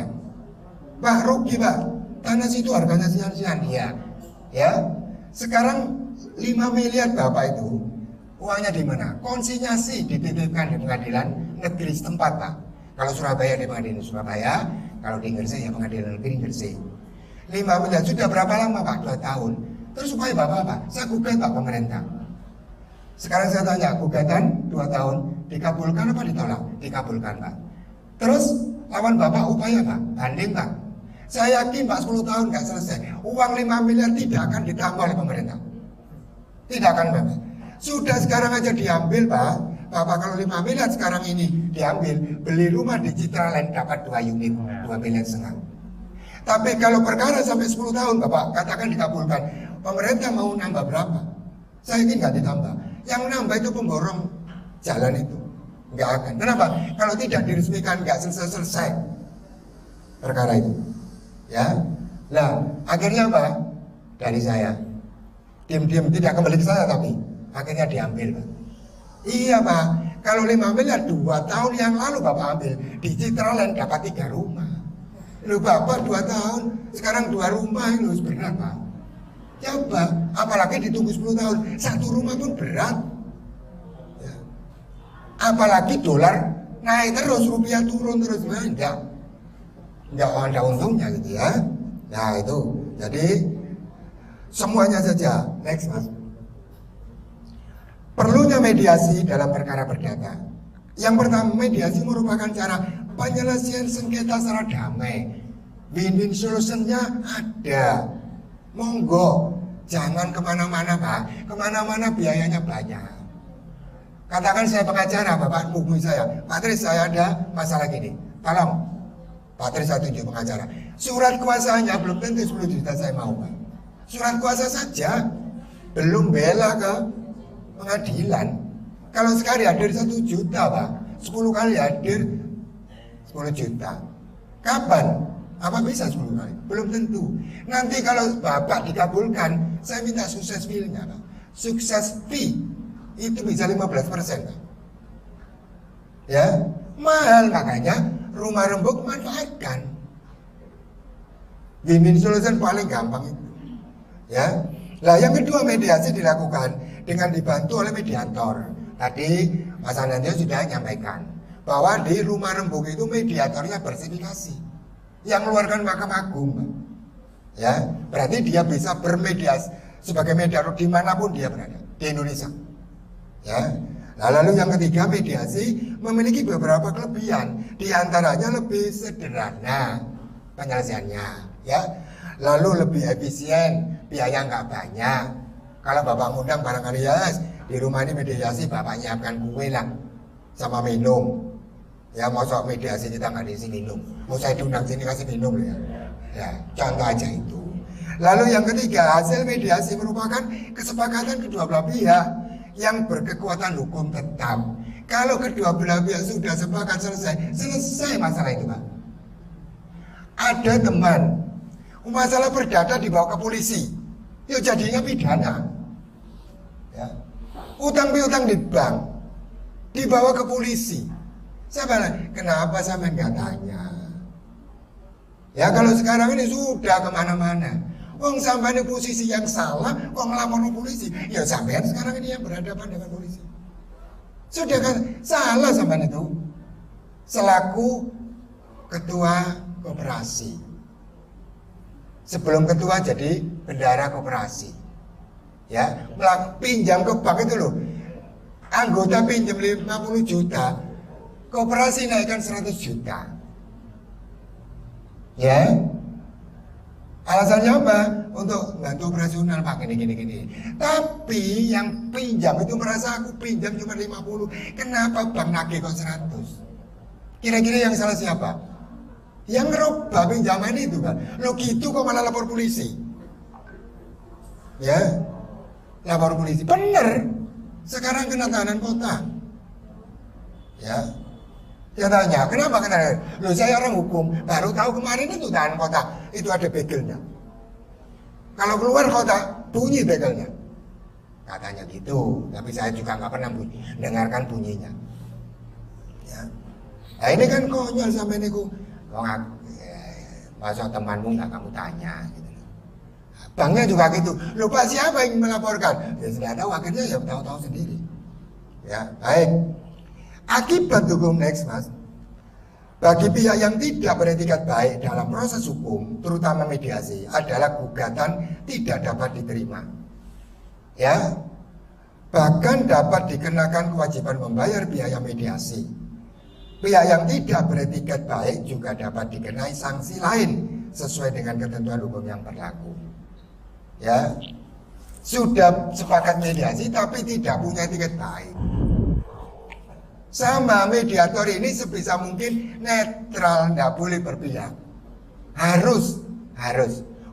Pak, rugi Pak, tanah situ harganya sekian-sekian. Iya, ya. Sekarang 5 miliar Bapak itu uangnya di mana? Konsinyasi dititipkan di pengadilan negeri setempat, Pak. Kalau Surabaya di pengadilan Surabaya, kalau di Gresik ya pengadilan negeri Gresik. 5 miliar sudah berapa lama Pak? 2 tahun. Terus supaya Bapak apa? Saya gugat Pak pemerintah. Sekarang saya tanya, gugatan 2 tahun dikabulkan apa ditolak? Dikabulkan Pak. Terus lawan Bapak upaya Pak, banding Pak. Saya yakin Pak 10 tahun nggak selesai. Uang 5 miliar tidak akan ditambah oleh pemerintah. Tidak akan Bapak. Sudah sekarang aja diambil Pak. Bapak kalau 5 miliar sekarang ini diambil, beli rumah di Citraland dapat 2 unit, 2,5 miliar. Tapi kalau perkara sampai 10 tahun Bapak katakan dikabulkan, pemerintah mau nambah berapa? Saya yakin nggak ditambah. Yang nambah itu pemborong jalan itu, nggak akan. Kenapa? Kalau tidak diresmikan nggak selesai perkara itu, ya. Nah, akhirnya apa? Dari saya, diam-diam tidak kembali ke saya, tapi akhirnya diambil, Pak. Iya Pak, kalau 5 miliar 2 tahun yang lalu Bapak ambil di Citraland dapat 3 rumah. Lu Bapak 2 tahun, sekarang 2 rumah itu berat Pak. Coba, apalagi ditunggu 10 tahun, 1 rumah pun berat, ya. Apalagi dolar naik terus, rupiah turun terus, enggak ada untungnya gitu ya. Nah itu, jadi semuanya saja. Next Mas. Perlunya mediasi dalam perkara perdata. Yang pertama, mediasi merupakan cara penyelesaian sengketa secara damai. Win-win solutionnya ada. Monggo, jangan kemana-mana Pak. Kemana-mana biayanya banyak. Katakan saya pengacara, Bapak hubungi saya, Pak Tris saya ada masalah gini, tolong Pak Tris saya tunjuk pengacara. Surat kuasanya belum tentu 10 juta saya mau Pak. Surat kuasa saja, belum bela ke pengadilan. Kalau sekali hadir 1 juta Pak, 10 kali hadir 10 juta. Kapan? Apa bisa 10 kali? Belum tentu. Nanti kalau Bapak dikabulkan, saya minta sukses fee-nya Pak. Sukses fee itu bisa 15% Pak. Ya, mahal, makanya rumah rembuk manfaatkan. Win-win solution paling gampang itu. Ya. Nah, yang kedua, mediasi dilakukan dengan dibantu oleh mediator. Tadi Mas Anandyo sudah nyampaikan bahwa di rumah rembuk itu mediatornya bersertifikasi yang mengeluarkan Mahkamah Agung. Ya, berarti dia bisa bermediasi sebagai mediator dimanapun dia berada di Indonesia. Ya, Nah, lalu yang ketiga, mediasi memiliki beberapa kelebihan, di antaranya lebih sederhana penyelesaiannya, ya. Lalu lebih efisien, biaya nggak banyak. Kalau bapak ngundang barangkali ya di rumah ini mediasi, bapak nyiapkan kue lah sama minum. Ya, masuk mediasi kita nggak diisi minum. Mau saya diundang sini kasih minum ya. Ya, contoh aja itu. Lalu yang ketiga, hasil mediasi merupakan kesepakatan kedua belah pihak yang berkekuatan hukum tetap. Kalau kedua belah pihak sudah sepakat selesai masalah itu, Pak. Ada teman, masalah perdata dibawa ke polisi, ya jadinya pidana. Ya. Utang piutang di bank dibawa ke polisi. Saya bilang, kenapa sampai nggak tanya? Ya kalau sekarang ini sudah kemana-mana. Wong sampai ini posisi yang salah, kok ngelapor ke polisi? Ya sampai sekarang ini yang berhadapan dengan polisi. Sudah kan salah sampai itu. Selaku ketua koperasi. Sebelum ketua jadi bendahara koperasi. Ya, pinjam ke bank itu loh. Anggota pinjam 50 juta. Koperasi naikkan 100 juta. Ya. Alasannya apa? Untuk bantu operasional Pak, gini. Tapi yang pinjam itu merasa aku pinjam cuma 50. Kenapa bank nagih kok 100? Kira-kira yang salah siapa? Yang ngerubah pinjaman itu kan. Lo gitu kok malah lapor polisi. Ya. Lapor polisi. Bener. Sekarang kena tahanan kota. Ya. Dia tanya, kenapa kena? Loh saya orang hukum, baru tahu kemarin itu tahanan kota, itu ada begelnya. Kalau keluar kota, bunyi begelnya. Katanya gitu, tapi saya juga nggak pernah dengarkan bunyinya. Ya. Nah ini kan konyol sampai niku. Masa temanmu nggak kamu tanya gitu. Banknya juga gitu. Lupa siapa yang melaporkan? Ya sudah tahu, akhirnya ya tahu-tahu sendiri. Ya, baik. Akibat hukum next, Mas. Bagi pihak yang tidak beretikat baik dalam proses hukum, terutama mediasi, adalah gugatan tidak dapat diterima. Ya. Bahkan dapat dikenakan kewajiban membayar biaya mediasi. Pihak yang tidak beretikat baik juga dapat dikenai sanksi lain sesuai dengan ketentuan hukum yang berlaku. Ya. Sudah sepakat mediasi tapi tidak punya etikat baik. Sama mediator ini sebisa mungkin netral, tidak boleh berpihak. Harus.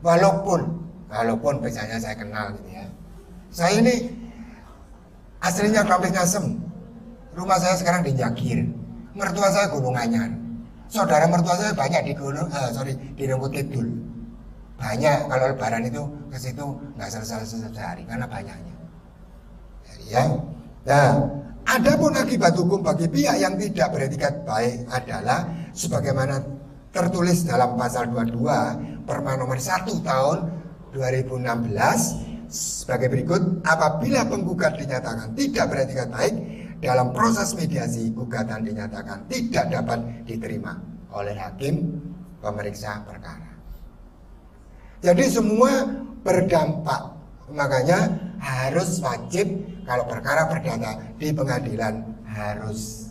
Walaupun misalnya saya kenal gitu ya. Saya ini aslinya Klampis Ngasem. Rumah saya sekarang di Jakir. Mertua saya Gunung Anyar. Saudara mertua saya banyak di di Rungkut Kidul. Banyak kalau lebaran itu ke situ nggak selesai sehari karena banyaknya. Jadi ya. Nah, adapun akibat hukum bagi pihak yang tidak beretikat baik adalah sebagaimana tertulis dalam pasal 22 Perma nomor 1 tahun 2016 sebagai berikut. Apabila penggugat dinyatakan tidak beretikat baik dalam proses mediasi, gugatan dinyatakan tidak dapat diterima oleh hakim pemeriksa perkara. Jadi semua berdampak. Makanya harus wajib kalau perkara perdata di pengadilan harus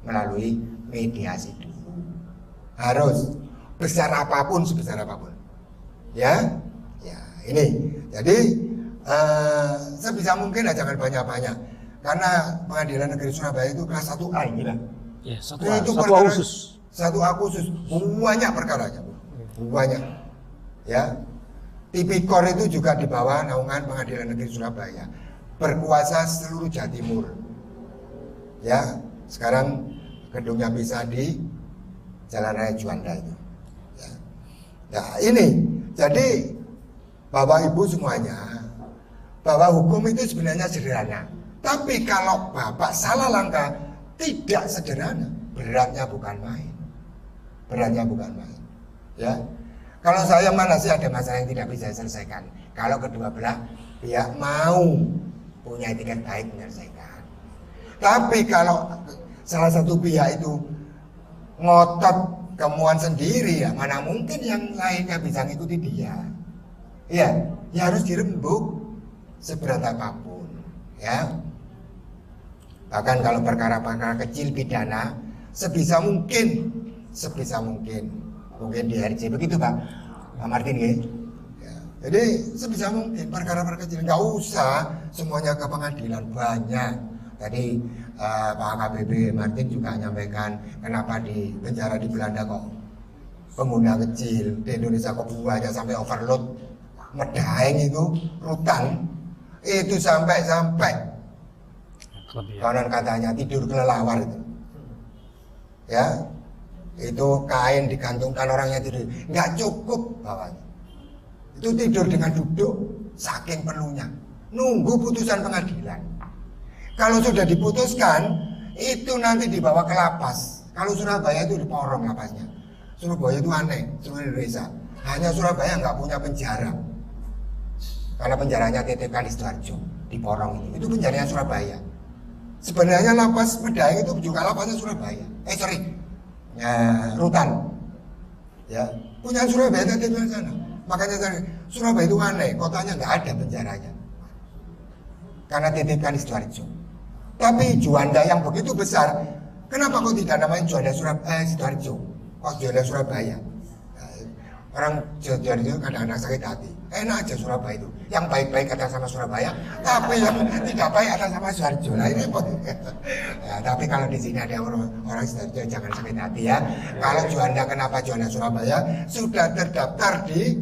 melalui mediasi dulu. Harus sebesar apapun. Ya, ini. Jadi sebisa mungkin jangan banyak-banyak. Karena pengadilan negeri Surabaya itu kelas 1A ini lah. Ya, satu khusus. 1A khusus. Banyak perkaranya. Banyak. Ya. Tipikor itu juga di bawah naungan pengadilan negeri Surabaya. Berkuasa seluruh Jawa Timur. Ya, sekarang gedungnya bisa di Jalan Raya Juanda itu. Ya. Nah ini, jadi Bapak Ibu semuanya, bahwa hukum itu sebenarnya sederhana. Tapi kalau Bapak salah langkah, tidak sederhana. Beratnya bukan main. Ya. Kalau saya mana sih ada masalah yang tidak bisa selesaikan. Kalau kedua belah pihak mau punya etikat baik menyelesaikan. Tapi kalau salah satu pihak itu ngotot kemauan sendiri, ya mana mungkin yang lainnya bisa ngikuti dia. Ya harus dirembuk seberat apapun. Ya. Bahkan kalau perkara-perkara kecil pidana, sebisa mungkin mungkin di RC begitu Pak Martin ya. Jadi sebisa mungkin perkara-perkara kecil, nggak usah semuanya ke pengadilan banyak. Tadi Pak KBB Martin juga menyampaikan kenapa di penjara di Belanda kok pengguna kecil, di Indonesia kok banyak sampai overload. Medaeng itu rutan itu sampai konon katanya tidur kelelawar itu. Ya, itu kain digantungkan orangnya tidur, nggak cukup bawahnya. Itu tidur dengan duduk saking penuhnya, nunggu putusan pengadilan. Kalau sudah diputuskan, itu nanti dibawa ke lapas. Kalau Surabaya itu diporong lapasnya. Surabaya itu aneh, seluruh Indonesia. Hanya Surabaya nggak punya penjara. Karena penjaranya TTK di Sidoarjo, di Porong itu penjaranya Surabaya. Sebenarnya lapas Medaeng itu juga lapasnya Surabaya. Rutan. Ya, punya Surabaya TTK di sana. Makanya Surabaya itu aneh, kotanya nggak ada penjaranya. Karena TTK di Sidoarjo. Tapi Juanda yang begitu besar, kenapa kok tidak namanya Juanda Sidoarjo? Kok Juanda Surabaya? Orang Sidoarjo kadang-kadang sakit hati. Enak aja Surabaya itu. Yang baik-baik atas sama Surabaya, tapi yang tidak baik atas sama Sidoarjo. Nah ini repot. Ya, tapi kalau di sini ada orang Sidoarjo jangan sakit hati ya. Kalau Juanda, kenapa Juanda Surabaya? Sudah terdaftar di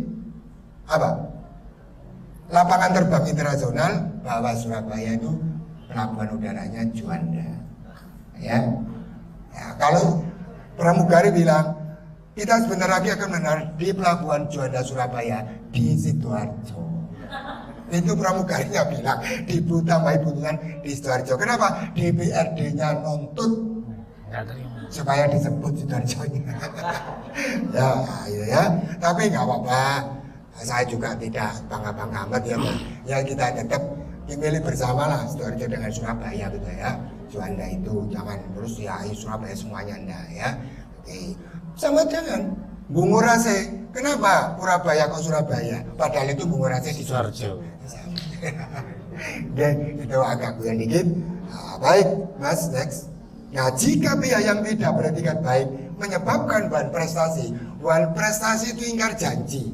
lapangan terbang internasional bahwa Surabaya itu pelabuhan udaranya Juanda. Ya, kalau pramugari bilang kita sebentar lagi akan mendarat di pelabuhan Juanda Surabaya di Sidoarjo. Itu pramugarinya bilang ditambahi putusan di Sidoarjo. Kenapa? DPRD-nya nuntut supaya disebut Sidoarjo-nya. ya. Tapi nggak apa-apa. Saya juga tidak bangga-bangga amat ya. Ya kita tetap milih bersama lah Sidoarjo dengan Surabaya gitu ya. Juanda itu jangan terus ya Surabaya semuanya enggak ya. Oke. Sama dengan Bungurase. Kenapa Surabaya kok Surabaya? Padahal itu Bungurase di Sidoarjo. Itu agak goyang dikit. Baik, Mas, next. Nah, jika pihak yang tidak beretikat baik menyebabkan bahan prestasi itu ingkar janji.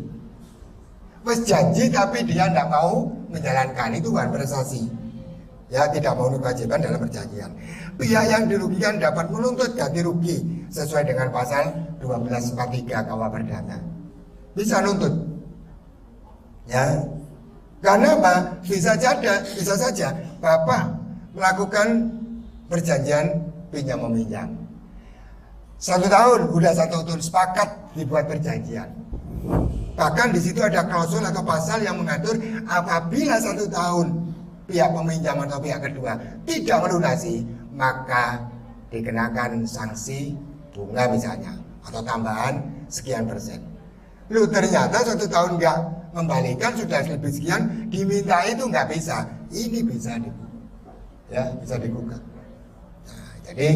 Wes janji tapi dia tidak mau menjalankan, itu bahan prestasi. Ya, tidak mau kewajiban dalam perjanjian. Pihak yang dirugikan dapat menuntut ganti rugi sesuai dengan pasal 1243 KUH Perdata. Bisa nuntut. Ya. Karena apa? Bisa saja Bapak melakukan perjanjian pinjam meminjam. 1 tahun, udah 1 tahun sepakat dibuat perjanjian. Bahkan di situ ada klausul atau pasal yang mengatur apabila 1 tahun pihak peminjam atau pihak kedua tidak melunasi, maka dikenakan sanksi bunga misalnya atau tambahan sekian persen. Lu ternyata 1 tahun nggak membalikan, sudah lebih sekian, diminta itu nggak bisa. Ini bisa bisa digugat. Nah, jadi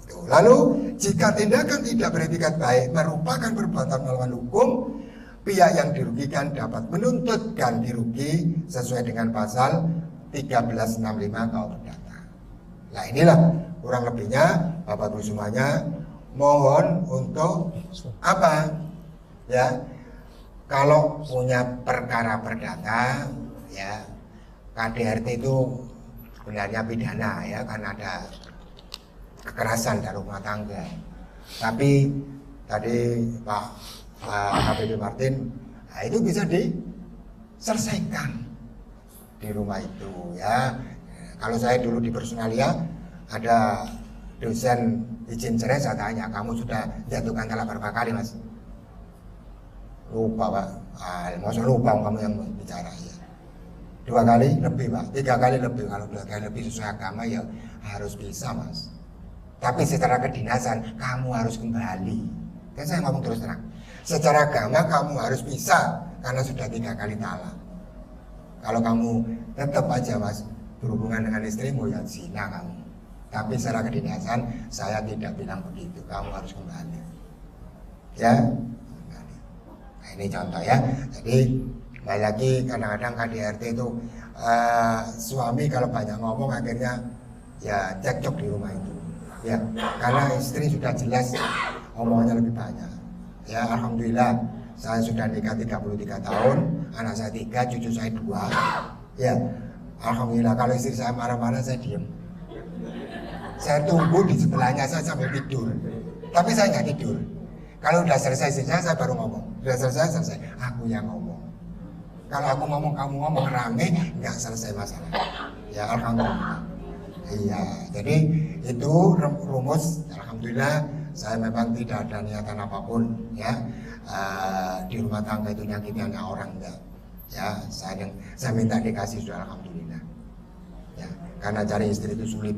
itu. Lalu jika tindakan tidak beretikat baik merupakan perbuatan melawan hukum, pihak yang dirugikan dapat menuntut ganti rugi sesuai dengan pasal 1365 KUH Perdata. Nah inilah kurang lebihnya Bapak Ibu semuanya. Mohon untuk apa? Ya, kalau punya perkara perdata, ya KDRT itu sebenarnya pidana ya, karena ada kekerasan dalam rumah tangga. Tapi tadi Pak KBB Martin, nah itu bisa diselesaikan di rumah itu ya. Kalau saya dulu di Personalia ada dosen izin cerai, saya tanya, kamu sudah jatuhkan talak berapa kali Mas? Lupa Pak. Maksudnya lupa kamu yang bicara ya. 2 kali lebih Pak, 3 kali lebih. Kalau 2 kali lebih sesuai agama ya harus bisa Mas. Tapi secara kedinasan kamu harus kembali. Kan saya ngomong terus terang. Secara agama kamu harus bisa karena sudah 3 kali talak. Kalau kamu tetap aja Mas berhubungan dengan istrimu, ya zina kamu. Tapi secara kedinasan saya tidak bilang begitu, kamu harus kembali. Ya, kembali. Nah ini contoh ya. Jadi kembali lagi, kadang-kadang KDRT itu suami kalau banyak ngomong akhirnya ya cekcok di rumah itu. Ya, karena istri sudah jelas omongannya lebih banyak. Ya, alhamdulillah saya sudah nikah 33 tahun, anak saya 3, cucu saya 2. Ya, alhamdulillah. Kalau istri saya marah-marah saya diem. Saya tunggu di sebelahnya saya sambil tidur. Tapi saya nggak tidur. Kalau udah selesai saya baru ngomong. Udah selesai, aku yang ngomong. Kalau aku ngomong, kamu ngomong rame, nggak selesai masalah. Ya, alhamdulillah. Iya, jadi itu rumus. Alhamdulillah saya memang tidak ada niatan apapun ya di rumah tangga itu nyakitin orang enggak. Ya, saya minta dikasih sudah alhamdulillah. Ya, karena cari istri itu sulit.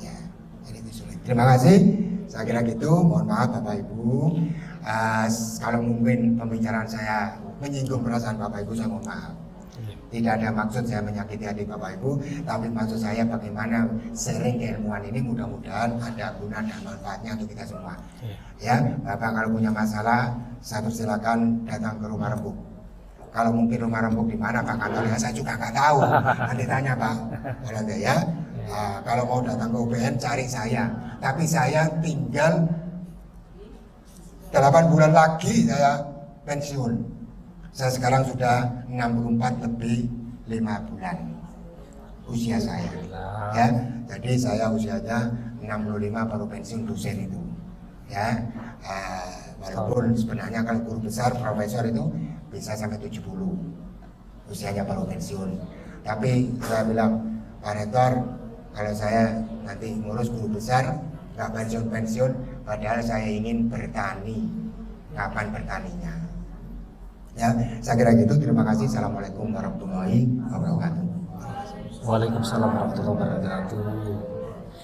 Ya, jadi itu sulit. Terima kasih. Saya kira gitu. Mohon maaf Bapak Ibu. Kalau mungkin pembicaraan saya menyinggung perasaan Bapak Ibu, saya mohon maaf. Tidak ada maksud saya menyakiti hati Bapak Ibu, tapi maksud saya bagaimana sharing keilmuan ini mudah-mudahan ada guna dan manfaatnya untuk kita semua. Ya, Bapak kalau punya masalah, saya persilakan datang ke Rumah Rembuk. Kalau mungkin Rumah Rembuk di mana Pak kantornya, saya juga nggak tahu. Nanti tanya Pak, nanti ya. Kalau mau datang ke UPN cari saya, tapi saya tinggal 8 bulan lagi saya pensiun. Saya sekarang sudah 64 lebih 5 bulan usia saya. Ya, jadi saya usianya 65 baru pensiun dosen itu. Ya, walaupun sebenarnya kalau guru besar profesor itu bisa sampai 70 usianya baru pensiun. Tapi saya bilang Pak Rektor, kalau saya nanti ngurus guru besar nggak pensiun, padahal saya ingin bertani. Kapan bertaninya? Ya, saya kira gitu. Terima kasih. Assalamualaikum warahmatullahi wabarakatuh. Waalaikumsalam warahmatullahi wabarakatuh.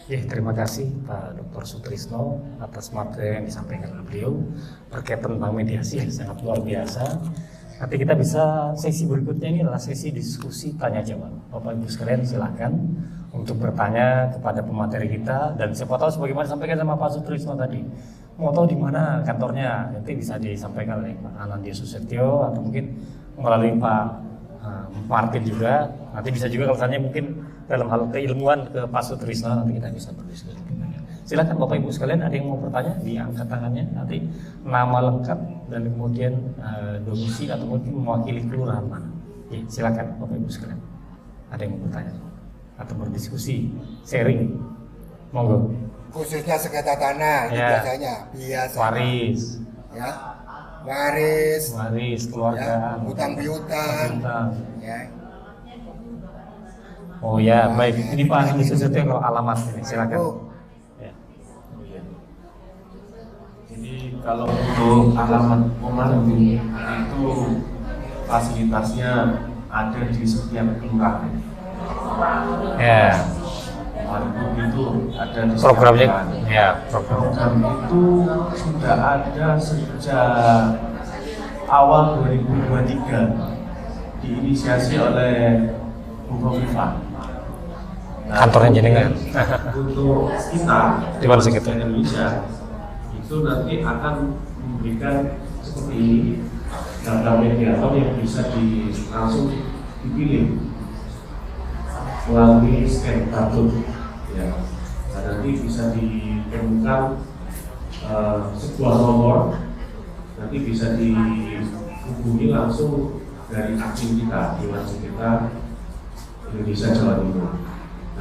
Ya, terima kasih Pak Dr. Sutrisno atas materi yang disampaikan oleh beliau berkaitan tentang mediasi yang sangat luar biasa. Nanti kita bisa sesi berikutnya, ini adalah sesi diskusi tanya jawab. Bapak Ibu sekalian silakan untuk bertanya kepada pemateri kita, dan siapa tahu sebagaimana disampaikan sama Pak Sutrisno tadi, mau tahu di mana kantornya, nanti bisa disampaikan oleh Pak Anandia Susetio atau mungkin melalui Pak Martin juga. Nanti bisa juga kalau misalnya mungkin dalam hal keilmuan ke Pak Sutrisno, nanti kita bisa berdiskusi. Silakan Bapak Ibu sekalian, ada yang mau bertanya, diangkat tangannya, nanti nama lengkap dan kemudian domisili atau mungkin mewakili kelurahan mana. Ya, silakan Bapak Ibu sekalian, ada yang mau bertanya atau berdiskusi, sharing, monggo. Khususnya sengketa tanah itu biasanya waris, ya, waris keluarga, ya, utang piutang, ya. Oh ya, baik. Ini Pak Andi Susetio kalau alamat ini, silakan. Ya. Jadi kalau untuk alamat Pemandu itu fasilitasnya ada di setiap kelurahan. Ya. Pemandu itu ada di Programnya, setiap ya, program itu sudah ada sejak awal 2023, diinisiasi oleh Bu Khofifah. Kantornya jenengan. Untuk kita Di mana sih kita? Indonesia itu nanti akan memberikan seperti ini data mediator yang bisa langsung dipilih melalui scan barcode. Ya, nah, nanti bisa ditemukan sebuah nomor, nanti bisa dihubungi langsung dari admin kita, Dewan Sengketa Indonesia Jawa Timur.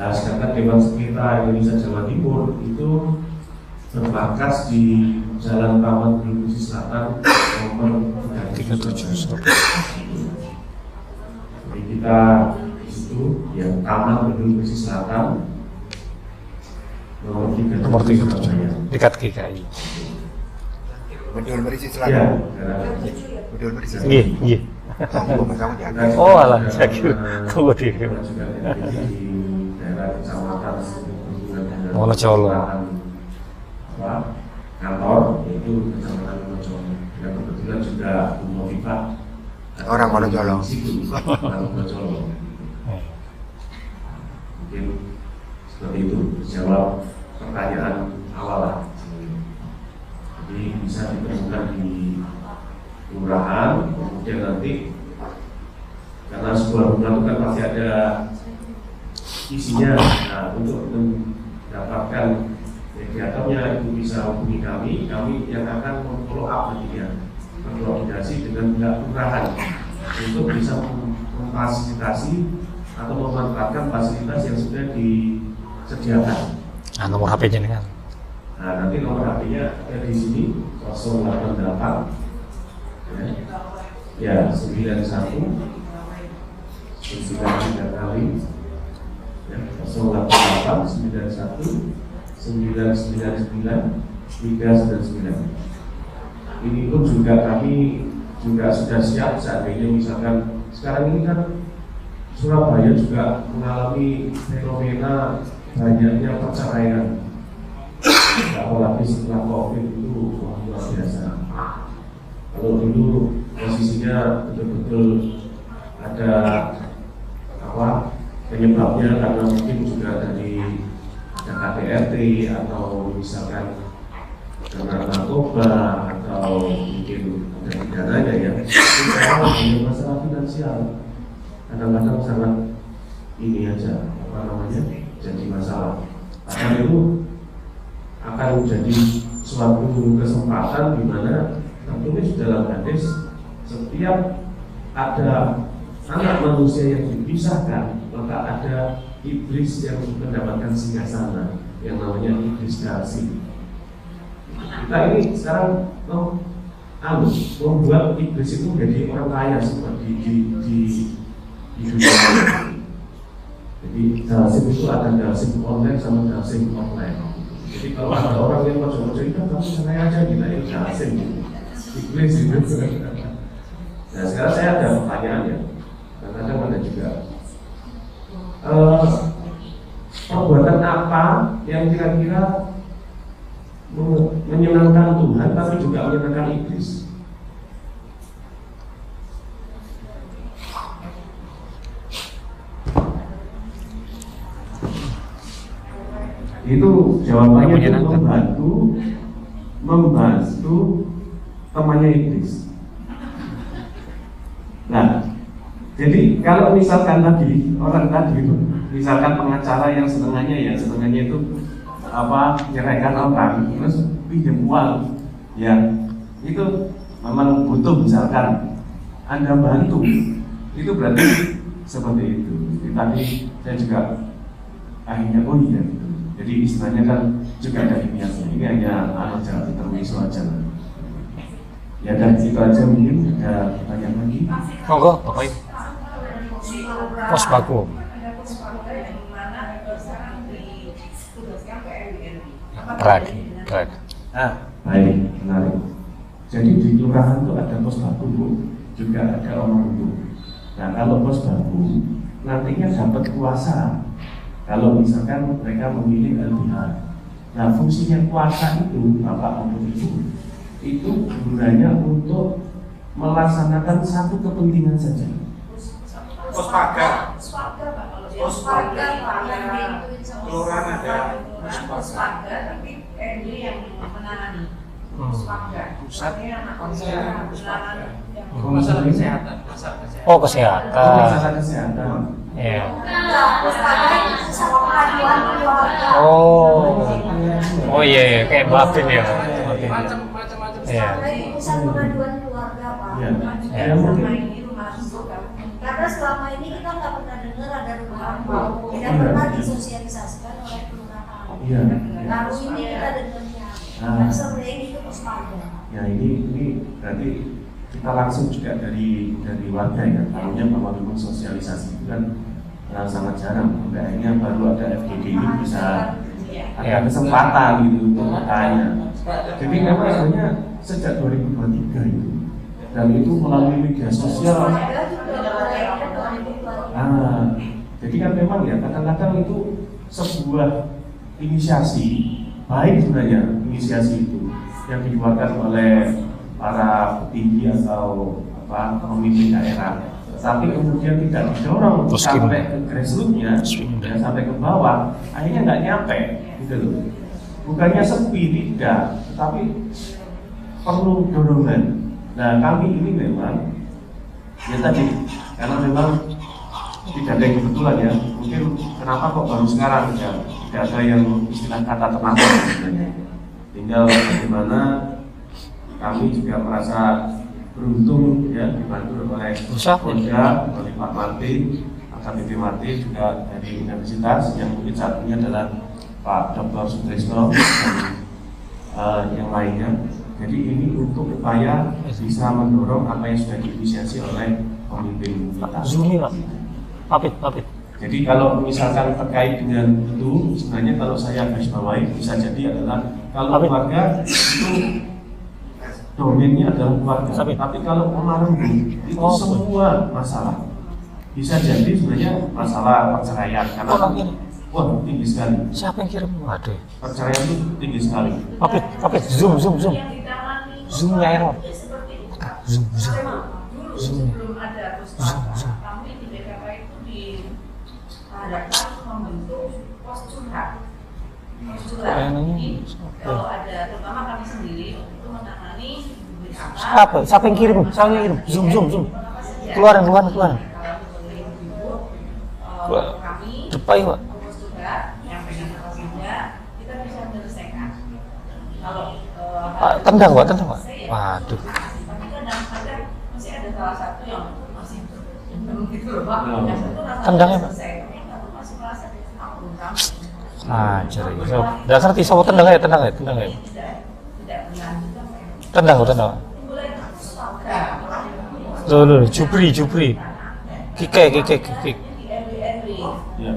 Nah, sedangkan Dewan Sengketa Indonesia Jawa Timur itu bermarkas di Jalan Taman Bulukusi Selatan nomor 37. Jadi kita di situ ya, Taman Bulukusi Selatan nomor 37 dekat GKI. Bedul berisi Ya, selatan. Bedul berisi selatan. Iya, iya. Oh alah, saya kira tunggu di daerah kecamatan Wonocolo. Kantor yaitu kecamatan Wonocolo. Dan kebetulan juga Bu Khofifah Orang Wonocolo. Wonocolo. Mungkin seperti itu, jawab pertanyaan awal lah. Jadi bisa ditemukan di kelurahan, kemudian nanti karena sebuah rumah itu kan pasti ada isinya, nah untuk mendapatkan mediatornya itu bisa hubungi kami yang akan follow up nantinya, berkoordinasi dengan pihak kelurahan untuk bisa memfasilitasi atau memanfaatkan fasilitas yang sudah disediakan. Nah, nomor HP-nya nih kan. Nah, nanti nomor HP-nya ada di sini 088 ya 91 93 kali ya 088 91 999 399. Ini pun juga kami juga sudah siap seandainya misalkan sekarang ini kan Surabaya juga mengalami fenomena banyaknya perceraian, apalagi setelah COVID itu luar biasa. Kalau dulu posisinya betul-betul ada penyebabnya karena mungkin juga dari KDRT atau misalkan karena narkoba atau mungkin ada pidananya ya. Sekarang hanya masalah finansial. Kadang-kadang sangat ini aja jadi masalah. Karena itu akan menjadi suatu kesempatan di mana tertulis dalam hadis setiap ada anak manusia yang dipisahkan maka ada iblis yang mendapatkan singgasana yang namanya iblis kasih. Kita ini sekarang membuat iblis itu menjadi orang kaya semua di dunia. Jadi dalsim itu ada dalsim online sama dalsim offline. Jadi kalau ada orang yang mau cerita, kamu saya aja kita ini dalsim iblis itu. Nah sekarang saya ada pertanyaan ya, kadang-kadang ada juga perbuatan apa yang kira-kira menyenangkan Tuhan tapi juga menyenangkan iblis? Itu jawabannya itu membantu temannya iblis. Nah, jadi kalau misalkan tadi orang tadi itu, misalkan pengacara yang senengannya itu nyerahkan orang, terus pinjam uang, ya itu memang butuh misalkan Anda bantu, itu berarti seperti itu. Jadi tadi saya juga akhirnya iya gitu. Jadi istilahnya kan juga ada niatnya. Ini hanya aja termisu aja. Ya dan itu aja mungkin ada banyak lagi. Monggo, Bapak. Pos baku. Lagi. Baik, menarik. Jadi di kelurahan itu ada pos baku, Bu. Juga ada orang itu. Nah kalau pos baku nantinya dapat kuasa. Kalau misalkan mereka memilih LBH, nah fungsinya kuasa itu, Bapak itu gunanya untuk melaksanakan satu kepentingan saja. Pos pagar, kelurahan ada pos pagar, tapi RD yang menangani. Pos pagar, masalah kesehatan. Oh, kesehatan. Masalah kesehatan. Iya. Oh. Oh iya, kayak Bapin ya. Macam-macam. Iya. Pusat pengaduan keluarga, Pak. Iya. Selama ini rumah rujukan. Karena selama ini kita nggak pernah dengar ada rumah rujukan. Tidak pernah disosialisasikan oleh kelurahan. Iya. Lalu ini kita dengarnya. Nah. Sering itu puspaga. Ya ini berarti kita langsung juga dari warga ya. Tahunya bahwa memang sosialisasi itu kan sangat jarang. Sampai akhirnya baru ada FGD ini bisa ada kesempatan gitu untuk bertanya. Jadi memang sebenarnya sejak 2023 itu dan itu melalui media sosial. Jadi kan memang ya kadang-kadang itu sebuah inisiasi baik sebenarnya inisiasi itu yang dikeluarkan oleh para petinggi atau pemimpin daerah, tapi kemudian tidak didorong sampai ke grassroots-nya dan sampai ke bawah, akhirnya nggak nyampe, gitu loh. Bukannya sepi tidak, tetapi perlu dorongan. Nah kami ini memang ya tadi karena memang tidak ada yang kebetulan ya. Mungkin kenapa kok baru sekarang ya? Tidak ada yang istilah kata terlambat sebenarnya. Tinggal bagaimana kami juga merasa beruntung ya dibantu oleh Polda, oleh Pak Martin, AKBP Martin juga dari universitas yang mungkin satunya adalah Pak Dr. Sutrisno dan yang lainnya. Jadi ini untuk upaya bisa mendorong apa yang sudah diinisiasi oleh pemimpin kita. Papit. Jadi kalau misalkan terkait dengan itu, sebenarnya kalau saya garis bawahi bisa jadi adalah kalau keluarga itu domainnya adalah keluarga. Tapi kalau pemarenggu itu semua masalah. Bisa jadi sebenarnya masalah perceraian karena wah tinggi sekali. Siapa yang kirim? Waduh. Perceraian itu tinggi sekali. Papit, zoom. Zoomnya ya. Zoom. Sebelum ada pustaka, kami di BKK itu dihadapkan membentuk pos curhat. Kalau ada, terutama kami sendiri itu menangani BKK. Siapa yang kirim? Zoom. Keluarin. Kami Depai, Pak. pos curhat yang pengen apa saja kita bisa menyelesaikan. Kalau Tendang, Pak. Waduh. tapi kadang-kadang masih ada salah satu yang masih belum gitu loh Pak. Yang satu rasanya Tendangnya, Pak. selesai, yang satu masih merasa aku belum rampung. Jadi udah ngerti sama tendang ya. Tidak berlanjut apa ya? Tendang. Mulai astaga. Loh, jupri. Kikek. Di RW. Iya.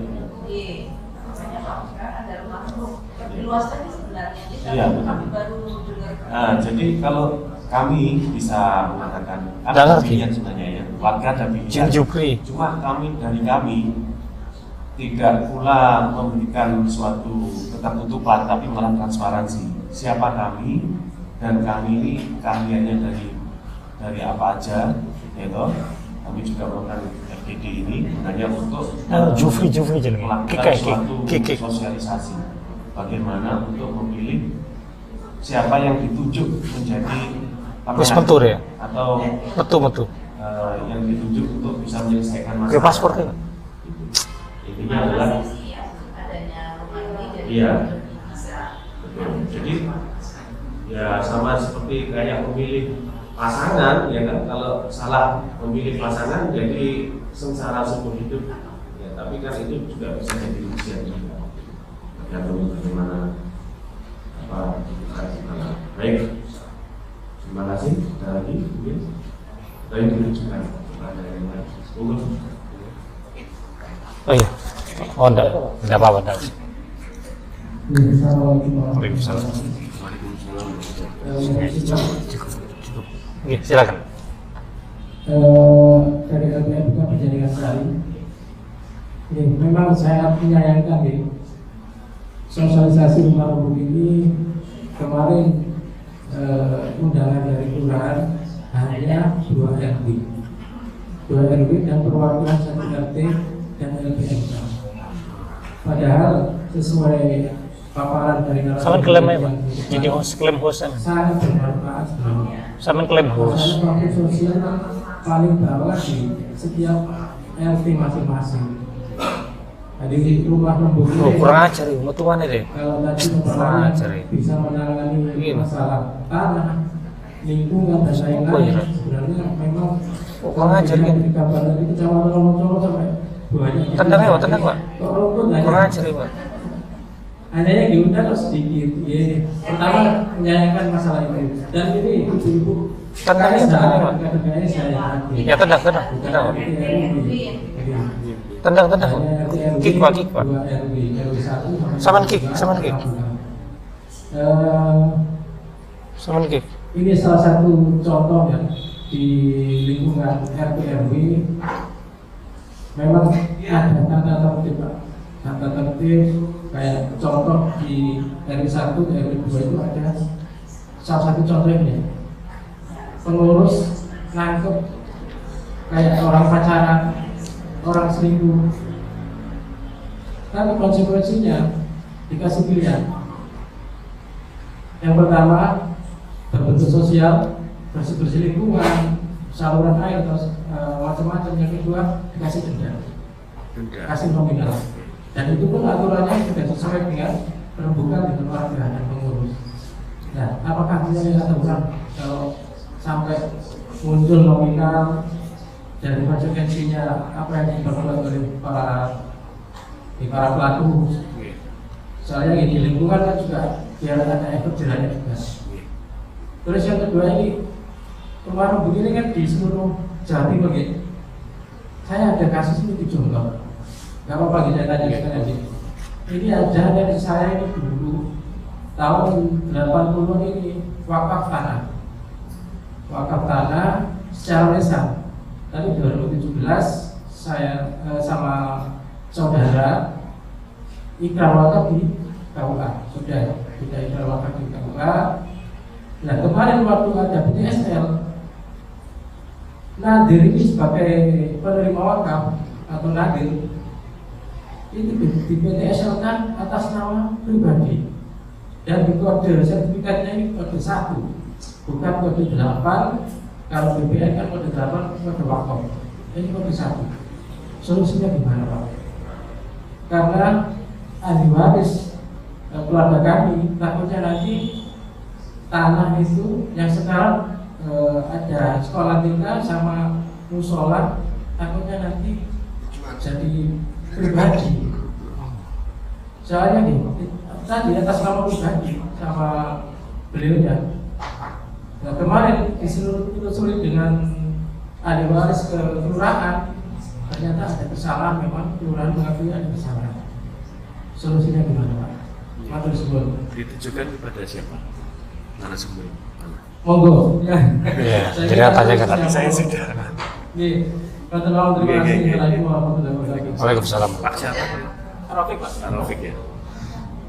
Misalnya Pak ada rumah lebih luas lagi sebenarnya. Iya, betul. Kami baru dengar. Nah, jadi kalau kami bisa mengatakan Nggak ada ngerti. pilihan sebenarnya ya, warga ada pilihan. Jupri. Cuma kami tidak pula memberikan suatu ketertutupan, tapi malah transparansi. Siapa kami dan kami ini keahliannya dari apa aja, gitu. Kami juga melakukan FGD ini hanya untuk Jufri jenenge. melakukan suatu Kikek. sosialisasi. Bagaimana untuk memilih siapa yang ditunjuk menjadi Wis mentur ya? atau Metu. yang ditunjuk untuk bisa menyelesaikan Ke masalah. paspor ya? Intinya adalah adanya rumah ini jadi iya, bisa. betul. Jadi ya sama seperti kayak memilih pasangan ya kan, kalau salah memilih pasangan jadi sengsara seumur hidup ya, tapi kan itu juga bisa jadi ujian juga tergantung bagaimana baik. Terima kasih. Ada lagi mungkin saya tunjukkan kepada yang lain. Oh iya. Enggak apa-apa. Waalaikumsalam. Oke, silakan. Dari LPM bukan perjalanan sekali. Memang saya menyayangkan sosialisasi rumah rubuh ini kemarin undangan dari kelurahan hanya 2 RW dan perwakilan 1 RT dan LPM. Padahal sesuai paparan dari Saman klaim ya, Pak. Jadi klaim host. sangat bermanfaat sebenarnya. Saman klaim host. Karena waktu sosial paling bawah di setiap RT masing-masing. Jadi rumah lembur Oh, kurang ajar ya, mutuannya deh. kalau tadi Kurang ajar ya. bisa menangani Iya. masalah tanah, lingkungan dan lain-lain. iya. Sebenarnya memang Kurang ajar ya. di kabar dari kecamatan Lomocolo sampai banyak. Tendang ya, Pak, tendang, Pak. Kok rumput hanya- Kurang ajar ya, Pak. hanya yang diundang kok sedikit. Pertama menyayangkan masalah itu. Dan ini ibu-ibu Tendang ya, tendang ya, Pak. kadang-kadang saya Ya, tendang, Pak. Tendang. Kick, Pak. Saman kick. Saman kick. Ini salah satu contoh ya di lingkungan RT RW. Memang ada tata tertib, Pak. Tata tertib kayak contoh di RW 1 dan RW 2 itu ada salah satu contohnya. Pengurus nangkep kayak orang pacaran, orang selingkuh. Tapi konsekuensinya dikasih pilihan. Yang pertama berbentuk sosial, bersih lingkungan, saluran air atau macam-macam. Yang kedua dikasih denda. kasih nominal. Dan itu pun aturannya sudah sesuai dengan rembukan dengan warga dan pengurus. Nah, apakah ini aturan kalau sampai muncul nominal dari konsekuensinya apa yang diperbuat oleh para pelaku? Soalnya di lingkungan kan juga biar ada efek jerahnya juga. Terus yang kedua ini kemarin begini kan di seluruh Jawa Timur ya. Saya ada kasus ini di Jombang. Gak apa-apa kita tanya sekali aja. Ini ada dari saya ini dulu tahun 80 ini wakaf tanah secara lisan. Tapi 2017 saya sama saudara ikrar wakaf di KUA sudah kita ikrar wakaf di KUA. Nah kemarin waktu ada PTSL, Nadir ini sebagai penerima wakaf atau Nadir itu di PTSL kan atas nama pribadi dan di kode sertifikatnya ini kode 1 bukan kode 8. Kalau BPN kan kode 8 kode wakaf, ini kode 1. Solusinya gimana Pak? Karena ahli waris keluarga kami takutnya nanti tanah itu yang sekarang ada sekolah tinggal sama musola takutnya nanti jadi pribadi. Soalnya nih tadi atas nama pribadi sama beliaunya. Nah kemarin disulit dengan ahli waris ke kelurahan, ternyata ada kesalahan, memang kelurahan mengakui ada kesalahan. Solusinya gimana Pak? Matur suwun. Ditujukan kepada siapa? Narasumber. Monggo. Ya. Jadi tanya ke Saya sudah. Nih, terima kasih. Assalamualaikum warahmatullahi wabarakatuh. Waalaikumsalam. Pak siapa? Rafiq Pak. Rafiq ya.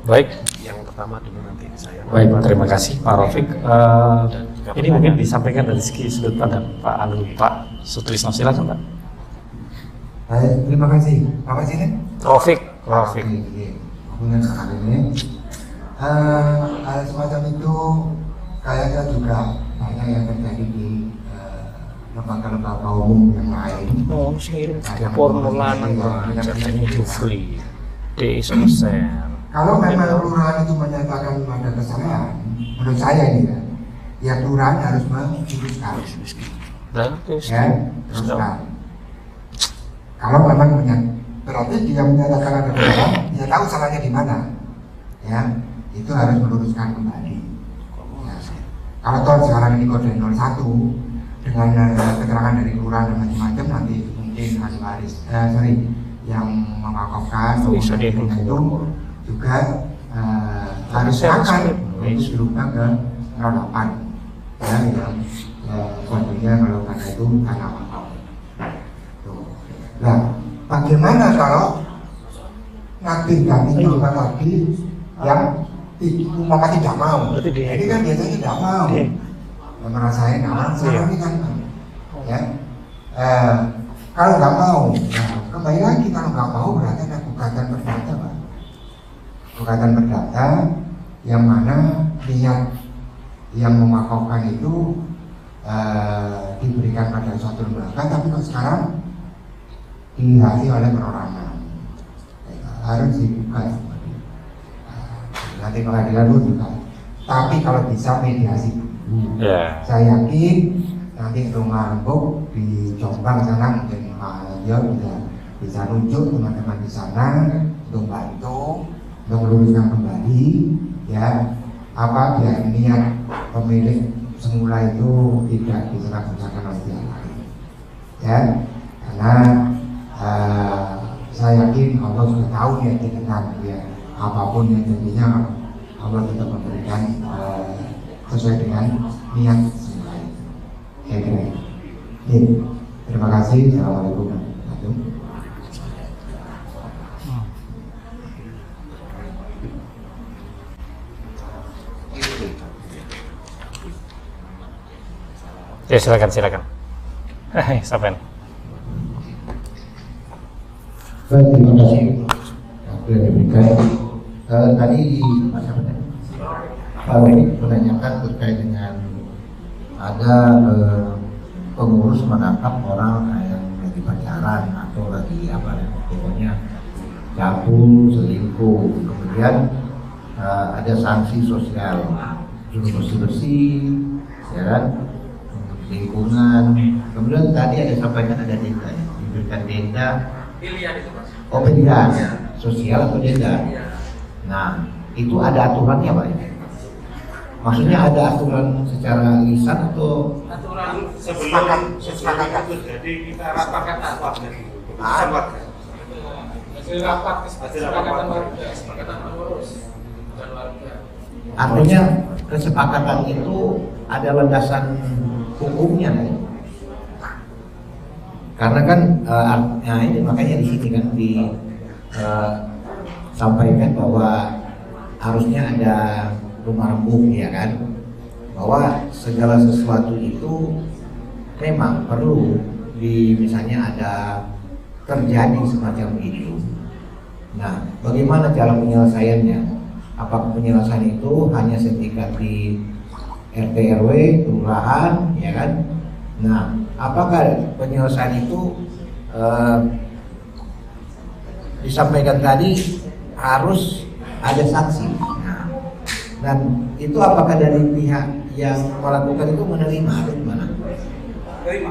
Baik, Yang pertama dulu nanti saya. baik, terima kasih Pak Rafiq. Ini mungkin disampaikan dari segi sudut pandang Pak Sutrisno, silakan Pak. Baik, terima kasih. Apa sih ini? Rafiq. Hubungan sekali ini. Hal semacam itu kayaknya juga banyak yang terjadi di lembaga-lembaga umum yang lain. Oh, ngirim formulan jadinya itu free. Kalau memang kelurahan itu menyatakan ada kesalahan, menurut saya ini ya kelurahan harus meluruskan. Ya, teruskan. Kalau memang berarti dia menyatakan ada kesalahan, dia tahu salahnya di mana. Ya, itu harus meluruskan kembali. Ya. Kalau toh sekarang ini kode 01 dengan keterangan dari kelurahan dan macam-macam, nanti mungkin ahli waris, yang mewakafkan itu juga harus akan dirubah ke 08 ya, yang kodenya kalau karena itu tanah wakaf. Nah, bagaimana kalau nanti kami juga lagi yang umpama tidak mau? Jadi kan biasanya tidak mau, merasain aman sekarang ini kan, ya. Kalau nggak mau, nah, kembali lagi kalau nggak mau berarti ada gugatan perdata, Pak. Gugatan perdata yang mana niat yang mewakafkan itu diberikan pada suatu lembaga, tapi kok sekarang dihati oleh perorangan, harus dibuka. Nanti pengadilan juga. Tapi kalau bisa mediasi dulu. Saya yakin nanti rumah rembuk di Jombang sana mungkin dia bisa nunjuk teman-teman di sana untuk bantu untuk meluruskan kembali ya apa biar niat pemilik semula itu tidak diserang-serangkan oleh pihak lain ya, karena saya yakin Allah sudah tahu niat kita ya, apapun yang jadinya Allah tetap memberikan sesuai dengan niat semula itu. Terima kasih. Assalamualaikum warahmatullahi wabarakatuh. Ya silakan. Sampai. Baik, terima kasih sudah diberikan. Tadi Pak Wahid menanyakan terkait dengan ada pengurus menangkap orang yang lagi pacaran atau lagi apa ya, pokoknya cabul, selingkuh, kemudian ada sanksi sosial, suruh bersih, ya kan, untuk lingkungan. Kemudian tadi ada sampaikan ada denda, diberikan denda. Pilihan itu Mas. Oh pilihan, sosial atau denda. Nah itu ada aturannya Pak? Maksudnya ada aturan secara lisan atau Aturan sebelum itu jadi kita rapat hasil rapat kesepakatan pengurus dan warga. artinya kesepakatan itu ada landasan hukumnya kan? Karena kan ini makanya di sini kan disampaikan bahwa harusnya ada rumah rembuk ya kan, bahwa segala sesuatu itu memang perlu misalnya ada terjadi semacam itu. Nah, bagaimana cara penyelesaiannya? Apakah penyelesaian itu hanya setingkat di RT RW, kelurahan, ya kan? Nah, apakah penyelesaian itu disampaikan tadi harus ada sanksi? Nah, dan itu apakah dari pihak yang melakukan itu menerima atau gimana? Terima.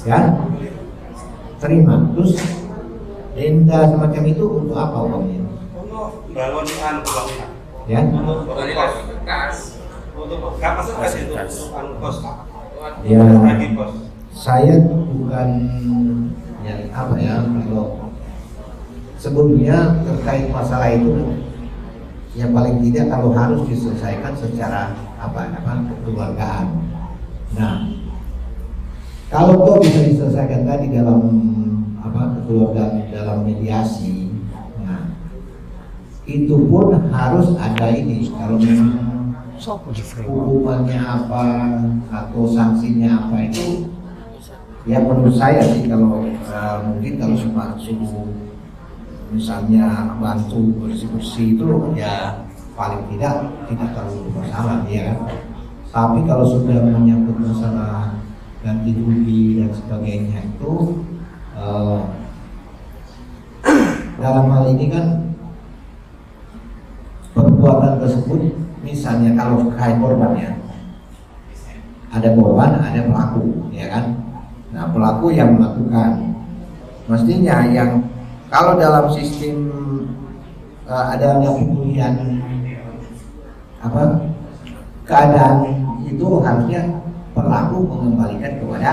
Ya, terima. Terus denda semacam itu untuk apa uangnya? Untuk bangun bangunan. Ya, Untuk kas. Untuk kas itu kos. ya. Bagi kos. Saya bukan ya apa ya, kalau sebelumnya terkait masalah itu yang paling tidak kalau harus diselesaikan secara kekeluargaan. Nah, kalau kok bisa diselesaikan tadi dalam kekeluargaan, dalam mediasi, nah itu pun harus ada ini. Kalau memang hukumannya apa atau sanksinya apa itu, ya menurut saya sih kalau mungkin kalau cuma suruh misalnya bantu bersih-bersih itu ya paling tidak terlalu bermasalah ya kan. Tapi kalau sudah menyangkut masalah ganti rugi dan sebagainya itu dalam hal ini kan perbuatan tersebut, misalnya kalau terkait korban ya, ada korban, ada pelaku ya kan. Nah pelaku yang melakukan, mestinya yang kalau dalam sistem adanya pemulihan keadaan itu harusnya pelaku mengembalikan kepada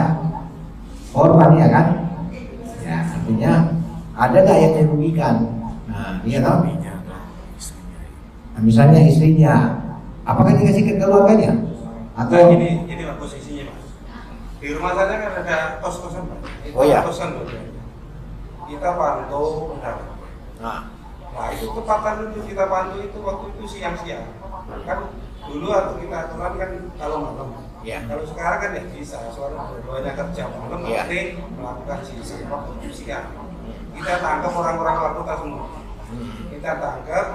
korban ya kan. Ya artinya ada nggak yang dirugikan? Nah dia tahu. Nah, misalnya istrinya, apakah dikasih ke keluarganya? Atau ini posisinya Mas. Di rumah saya kan ada kos-kosan Pak. Oh ya. Kosan kita pantau undangan. Nah itu tepatan itu kita pantau itu waktu itu siang-siang. Kan dulu atau kita aturan kan kalau malam. Ya. Kalau sekarang kan ya bisa, soalnya dua-duanya kerja malam, Ya. nanti melakukan sisa waktu itu siang. Kita tangkap orang-orang luar kota semua. Kita tangkap,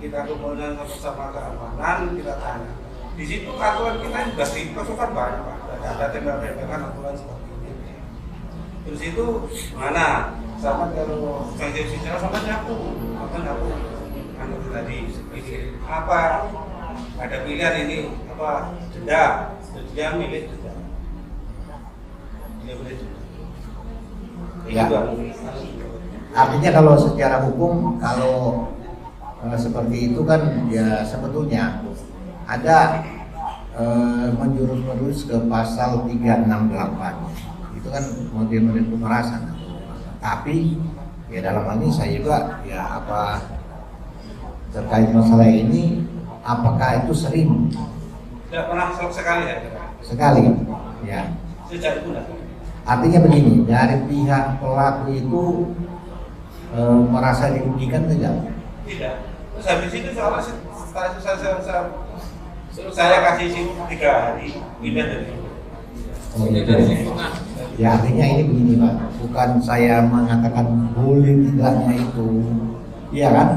kita kumpulkan bersama keamanan, kita tanya. Di situ aturan kita juga di kosokan banyak Pak. Ada tembak-tembakan aturan seperti ini. Terus itu mana? Sama kalau bagian sejarah sama nyapu anu tadi ini apa ada pilihan ini apa denda dia milih denda dia boleh ya. Artinya kalau secara hukum kalau seperti itu kan ya sebetulnya ada menjurus ke pasal 368 itu kan model-model pemerasan. Tapi ya dalam hal ini saya juga ya terkait masalah ini apakah itu sering? Tidak pernah sekali ya? Sekali ya. Sejak itu enggak? Artinya begini, dari pihak pelaku itu merasa dirugikan tidak? Tidak. Terus habis itu soalnya saya kasih 3 hari pindah dari itu. Oh, gitu. Ya artinya ini begini Pak, bukan saya mengatakan boleh tidaknya itu, iya kan?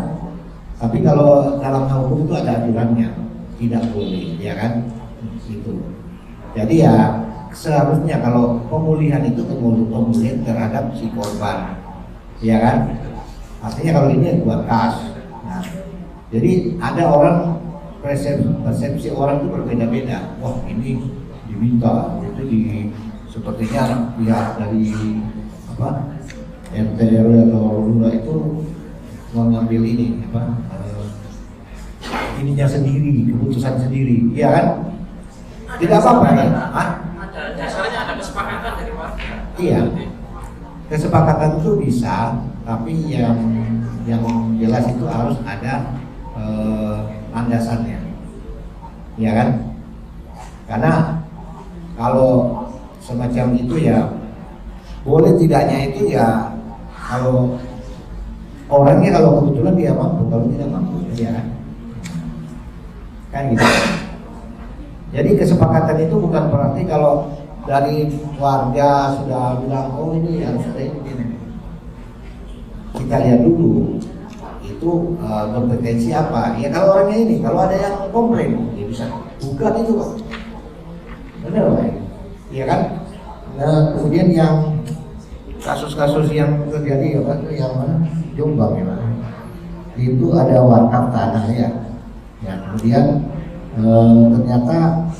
Tapi kalau dalam hal hukum itu ada aturannya, tidak boleh, ya kan? Gitu. Jadi ya seharusnya kalau pemulihan itu pemulihan terhadap si korban, ya kan? Artinya kalau ini buat kas. Nah, jadi ada orang persepsi orang itu berbeda-beda. Wah, ini diminta, itu sepertinya pihak dari apa RT RW atau lurah itu mengambil ini ininya sendiri, keputusan sendiri, iya kan? Tidak apa-apa kan? Ada dasarnya, ada kesepakatan dari warga. Iya, kesepakatan itu bisa, tapi yang jelas itu harus ada landasannya, iya kan? Karena kalau semacam itu ya boleh tidaknya itu ya kalau orangnya kalau kebetulan dia mampu, kalau tidak mampu ya kan gitu. Jadi kesepakatan itu bukan berarti kalau dari warga sudah bilang oh ini harus ada ini. Kita lihat dulu itu kompetensi apa. Ya kalau orangnya ini, kalau ada yang komplain dia bisa gugat itu Pak. Benar Pak? Iya kan? Nah, kemudian yang kasus-kasus yang terjadi yang mana? Jombang ya Pak. Itu ada wakaf tanah ya. Ya, kemudian ternyata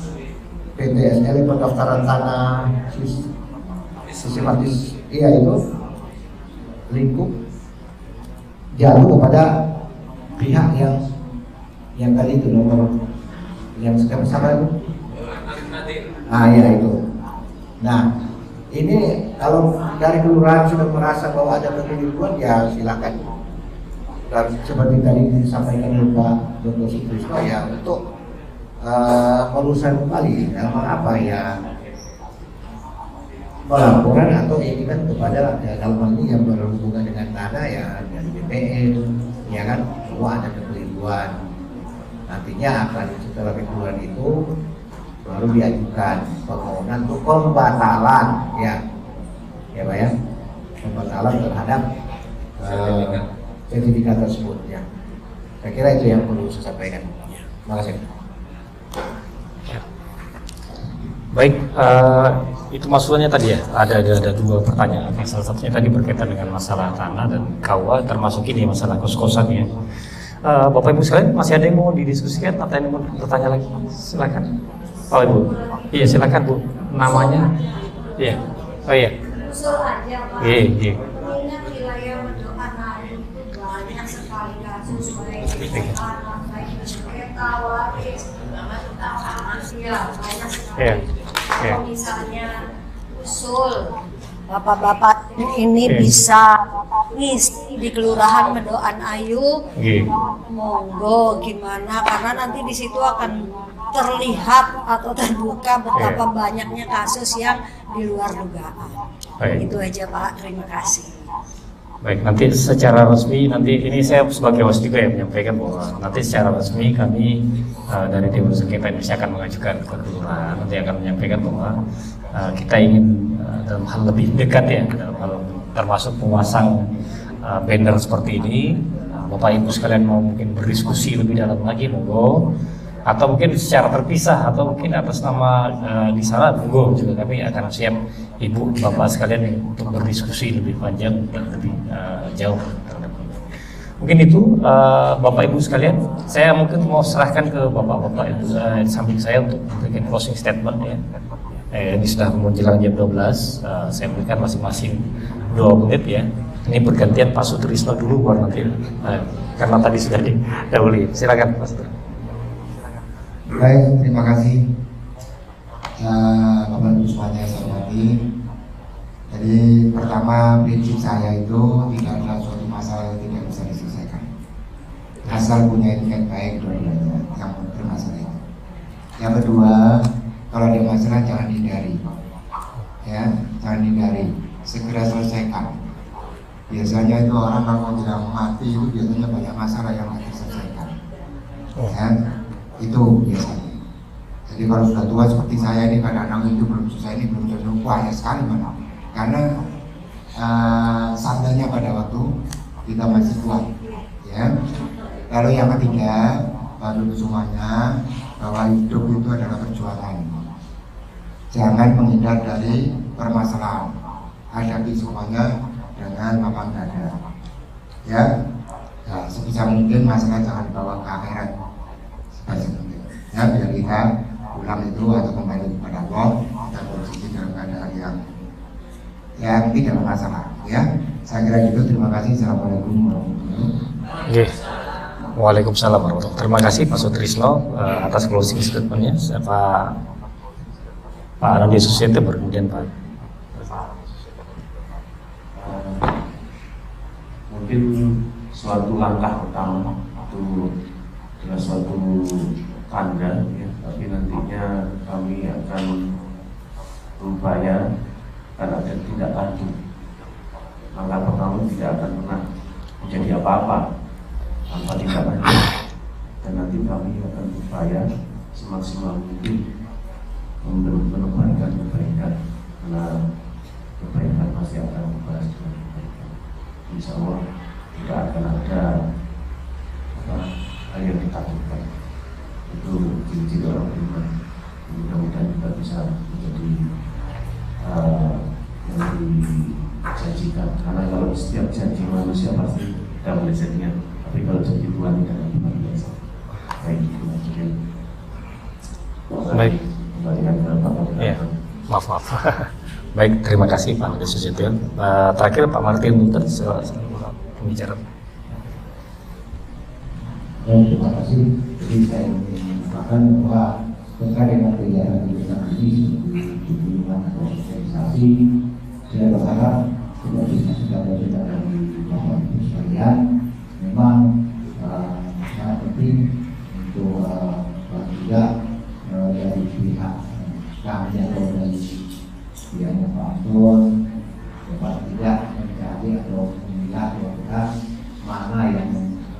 PTSL pendaftaran tanah sistematis iya itu lingkup jatuh kepada pihak yang tadi itu nomor yang sedang bersama itu. Ya itu. Nah ini kalau dari kelurahan sudah merasa bahwa ada penipuan ya silakan. Dan seperti tadi disampaikan oleh Pak Dr. Sutrisno ya untuk meluruskan kembali dalam apa ya melaporan atau ini kan kepada dalam hal ini yang berhubungan dengan tanah ya dari BPN ya kan bahwa ada kekeliruan nantinya akan setelah kekeliruan itu baru diajukan permohonan untuk pembatalan ya Pak ya pembatalan terhadap sertifikat tersebut ya. Saya kira itu yang perlu saya sampaikan. Terima kasih. Baik, itu maksudnya tadi ya ada dua pertanyaan. Salah satunya tadi berkaitan dengan masalah tanah dan KUA, termasuk ini masalah kos-kosan ya. Bapak Ibu sekalian masih ada yang mau didiskusikan atau yang mau bertanya lagi? Silakan. Oh Ibu, iya silakan Bu. Namanya? Iya. Oh iya. Usul aja Pak. Iya. Mengingat wilayah Medokan Ayu itu banyak sekali kasus baik di anak, baik di sengketa waris, ya banyak sekali. Kalau misalnya usul bapak-bapak ini bisa ngisi di Kelurahan Medokan Ayu, monggo gimana? Karena nanti di situ akan terlihat atau terbuka betapa banyaknya kasus yang di luar dugaan. Itu aja Pak, terima kasih. Baik, nanti secara resmi ini saya sebagai host juga ya menyampaikan bahwa nanti secara resmi kami dari Dewan Sengketa Indonesia akan mengajukan ke kelurahan, nanti akan menyampaikan bahwa kita ingin dalam hal lebih dekat ya, dalam hal termasuk memasang banner seperti ini. Bapak Ibu sekalian mau mungkin berdiskusi lebih dalam lagi, monggo. Atau mungkin secara terpisah atau mungkin atas nama di sana monggo juga kami akan siap Ibu Bapak sekalian untuk berdiskusi lebih panjang dan lebih jauh terhadap ini. Mungkin itu Bapak Ibu sekalian, saya mungkin mau serahkan ke Bapak-bapak itu di samping saya untuk memberikan closing statement ya. Ini sudah menjelang jam 12, saya berikan masing-masing 2 menit ya. Ini bergantian Pak Sutrisno dulu baru nanti karena tadi sudah didahului. Silakan Pak Sutrisno. Baik, terima kasih Bapak Ibu semuanya saya hormati. Jadi pertama prinsip saya itu tidak ada suatu masalah yang tidak bisa diselesaikan asal punya etikat baik dua-duanya yang bermasalah itu. Yang kedua, kalau ada masalah jangan dihindari ya, jangan hindari, segera selesaikan. Biasanya itu orang kalau tidak mati itu biasanya banyak masalah yang harus diselesaikan ya. Itu biasanya. Jadi kalau sudah tua seperti saya ini kadang-kadang itu belum selesai, ini belum selesai, banyak sekali mana. Karena sandalnya pada waktu kita masih kuat, ya. Lalu yang ketiga, baru semuanya bahwa hidup itu adalah perjuangan. Jangan menghindar dari permasalahan, hadapi semuanya dengan lapang dada. Ya, nah, sebisa mungkin masalah jangan dibawa ke akhirat sebisa mungkin. Ya, biar kita pulang itu atau kembali kepada Allah, kita posisi dalam keadaan yang tidak bermasalah. Ya, saya kira gitu. Terima kasih. Assalamualaikum warahmatullahi wabarakatuh. Waalaikumsalam warahmatullahi wabarakatuh. Terima kasih Pak Sutrisno atas closing statement-nya. Pak Anandi Susianto, kemudian Pak. Mungkin suatu langkah pertama itu adalah suatu tanda, ya, tapi nantinya kami akan berupaya agar tidak lanjut. Langkah pertama tidak akan pernah menjadi apa-apa tanpa tindak lanjut, dan nanti kami akan berupaya semaksimal mungkin menebarkan kebaikan, karena kebaikan pasti akan membalas dengan kebaikan. Insya Allah tidak akan ada hal yang ditakutkan. Itu ciri-ciri orang beriman. Mudah-mudahan kita bisa menjadi yang dijanjikan, karena kalau setiap janji manusia pasti tidak boleh jadinya, tapi kalau janji Tuhan tidak luar biasa. Baik, Baik. Kembalikan ke Pak Ya, maaf. Baik, terima kasih Pak Anandi Susianto. Terakhir Pak Martin Munter, pembicara. Terima kasih. Jadi saya ingin mengatakan bahwa terkait dengan kegiatan ini seperti kunjungan atau sosialisasi, saya berharap seperti sudah dari Bapak Ibu sekalian, memang sangat penting untuk juga dari pihak kami atau dari pihaknya Pak Anton dapat tidak mencari atau melihat mana yang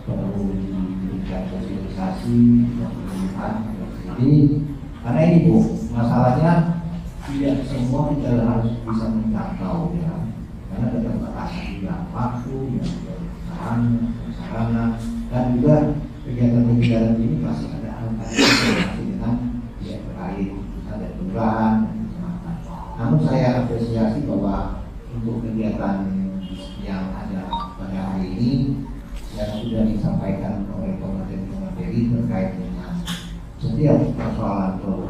perlu diberikan sosialisasi dan pemilihan. Jadi karena ini Bu, masalahnya tidak semua kita harus bisa menjangkau ya, karena keterbatasan juga waktu, yang sarana, dan juga kegiatan-kegiatan ini pasti ada hal-hal dengan pihak terkait, ada kelurahan. Namun saya apresiasi bahwa untuk kegiatan yang ada pada hari ini yang sudah disampaikan oleh pemateri terkait dengan setiap persoalan atau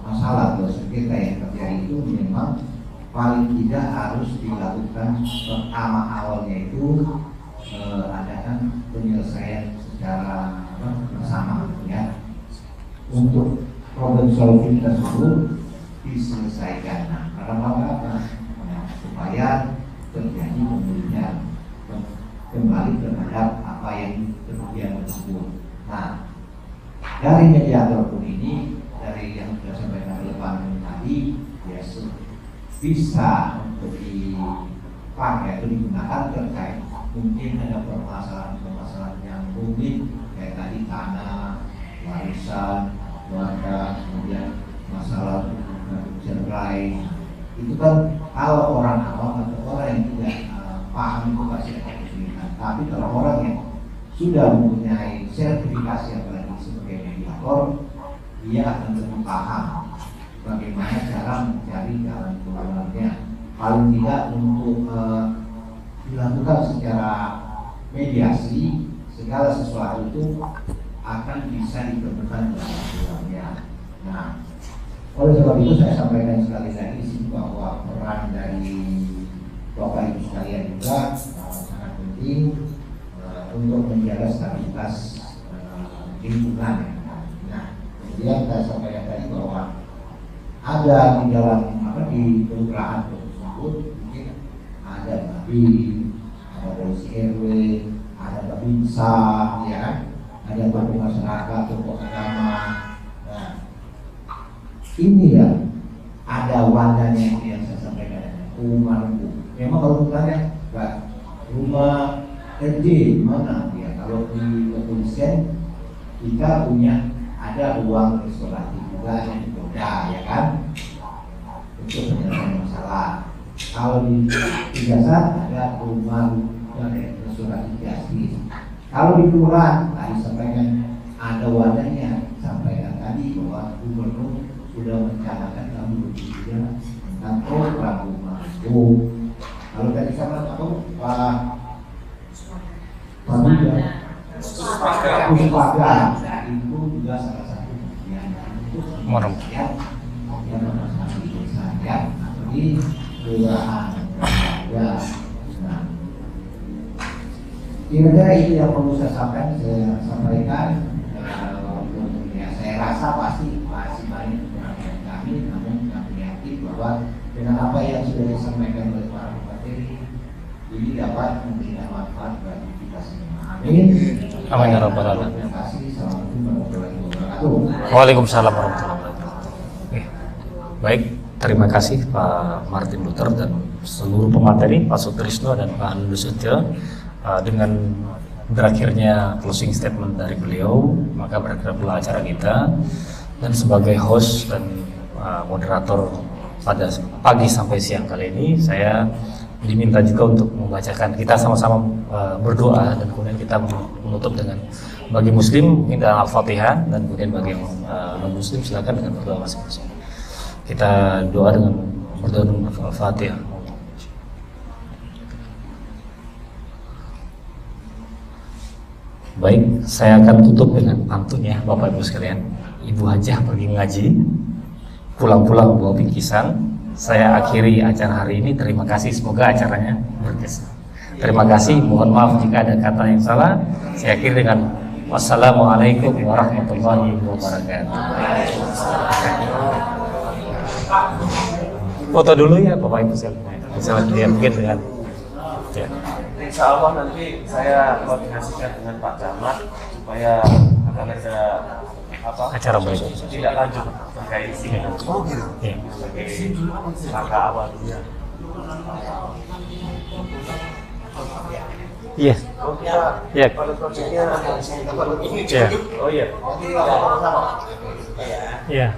masalah atau sengketa yang terjadi itu memang paling tidak harus dilakukan pertama awalnya itu adakan penyelesaian secara bersama ya, untuk problem solving tersebut diselesaikan. Nah, karena apa? Supaya terjadi pemulihan kembali terhadap apa yang kerugian tersebut. Nah, dari mediator pun ini, dari yang sudah sampaikan oleh Pak Amin tadi, ya bisa untuk dipakai atau digunakan terkait mungkin ada permasalahan yang rumit kayak tadi tanah, warisan, keluarga, kemudian masalah cerai. Itu kan kalau orang awam atau orang yang tidak paham itu pasti ada kesulitan. Tapi kalau orang yang sudah mempunyai sertifikasi apalagi sebagai mediator, dia akan lebih paham bagaimana cara mencari jalan keluarnya. Paling tidak untuk dilakukan secara mediasi, segala sesuatu itu akan bisa ditemukan dalam keluarnya. Nah, oleh sebab itu saya sampaikan sekali lagi bahwa peran dari Bapak Ibu sekalian juga sangat penting untuk menjaga stabilitas lingkungan. Nah, kemudian saya sampaikan tadi bahwa ada di dalam di kelurahan tersebut mungkin ada nabi, ada polisi RW, ada babinsa, ya, ada tokoh masyarakat, tokoh agama. Nah, ini ya ada wadahnya yang saya sampaikan, rumah. Memang kalau ditanya, rumah RJ mana ya? Kalau di kepolisian kita punya ada ruang restoratif juga yang berbeda, ya kan, untuk penyelesaian masalah. Kalau di jasa ada rumah restoratif justice. Kalau di kelurahan tadi sampaikan ada wadahnya, sampaikan tadi bahwa gubernur sudah merencanakan kami berbicara tentang program rumah itu. Kalau tadi sama aku Pak Buda Puspaga itu juga salah satu bagian untuk yang memastikan saya di kelurahan ya. Nah, kira-kira itu yang perlu saya sampaikan. Ya, saya rasa pasti masih banyak perhatian kami, namun kami yakin bahwa dengan apa yang sudah disampaikan oleh para materi ini dapat memberikan manfaat bagi kita semua. Amin. Amin ya rabbal alamin. Terima kasih. Assalamualaikum warahmatullahi wabarakatuh. Waalaikumsalam warahmatullahi wabarakatuh. Baik, terima kasih Pak Martin Luther dan seluruh pemateri, Pak Sutrisno dan Pak Anu Setio. Dengan berakhirnya closing statement dari beliau, maka berakhir pula acara kita. Dan sebagai host dan moderator pada pagi sampai siang kali ini, saya diminta juga untuk membacakan, kita sama-sama berdoa dan kemudian kita menutup dengan bagi muslim minta Al-Fatihah dan kemudian bagi non muslim silakan dengan berdoa masing-masing. Kita doa dengan berdoa dengan Al-Fatihah. Baik, saya akan tutup dengan pantun ya Bapak Ibu sekalian. Ibu Hajah pergi ngaji, pulang-pulang bawa bingkisan. Saya akhiri acara hari ini. Terima kasih, semoga acaranya berkesan. Terima kasih, mohon maaf jika ada kata yang salah. Saya akhiri dengan wassalamualaikum warahmatullahi wabarakatuh. Foto dulu ya Bapak Ibu sekalian. Bisa mungkin dengan ya. Insya Allah nanti saya koordinasikan dengan Pak Camat supaya akan ada acara baik. Tidak lanjut terkait ini. Oh gitu. Ya. Langkah awalnya. Iya. Oh kita Ya. pada proyeknya Ya. oh iya. Ya.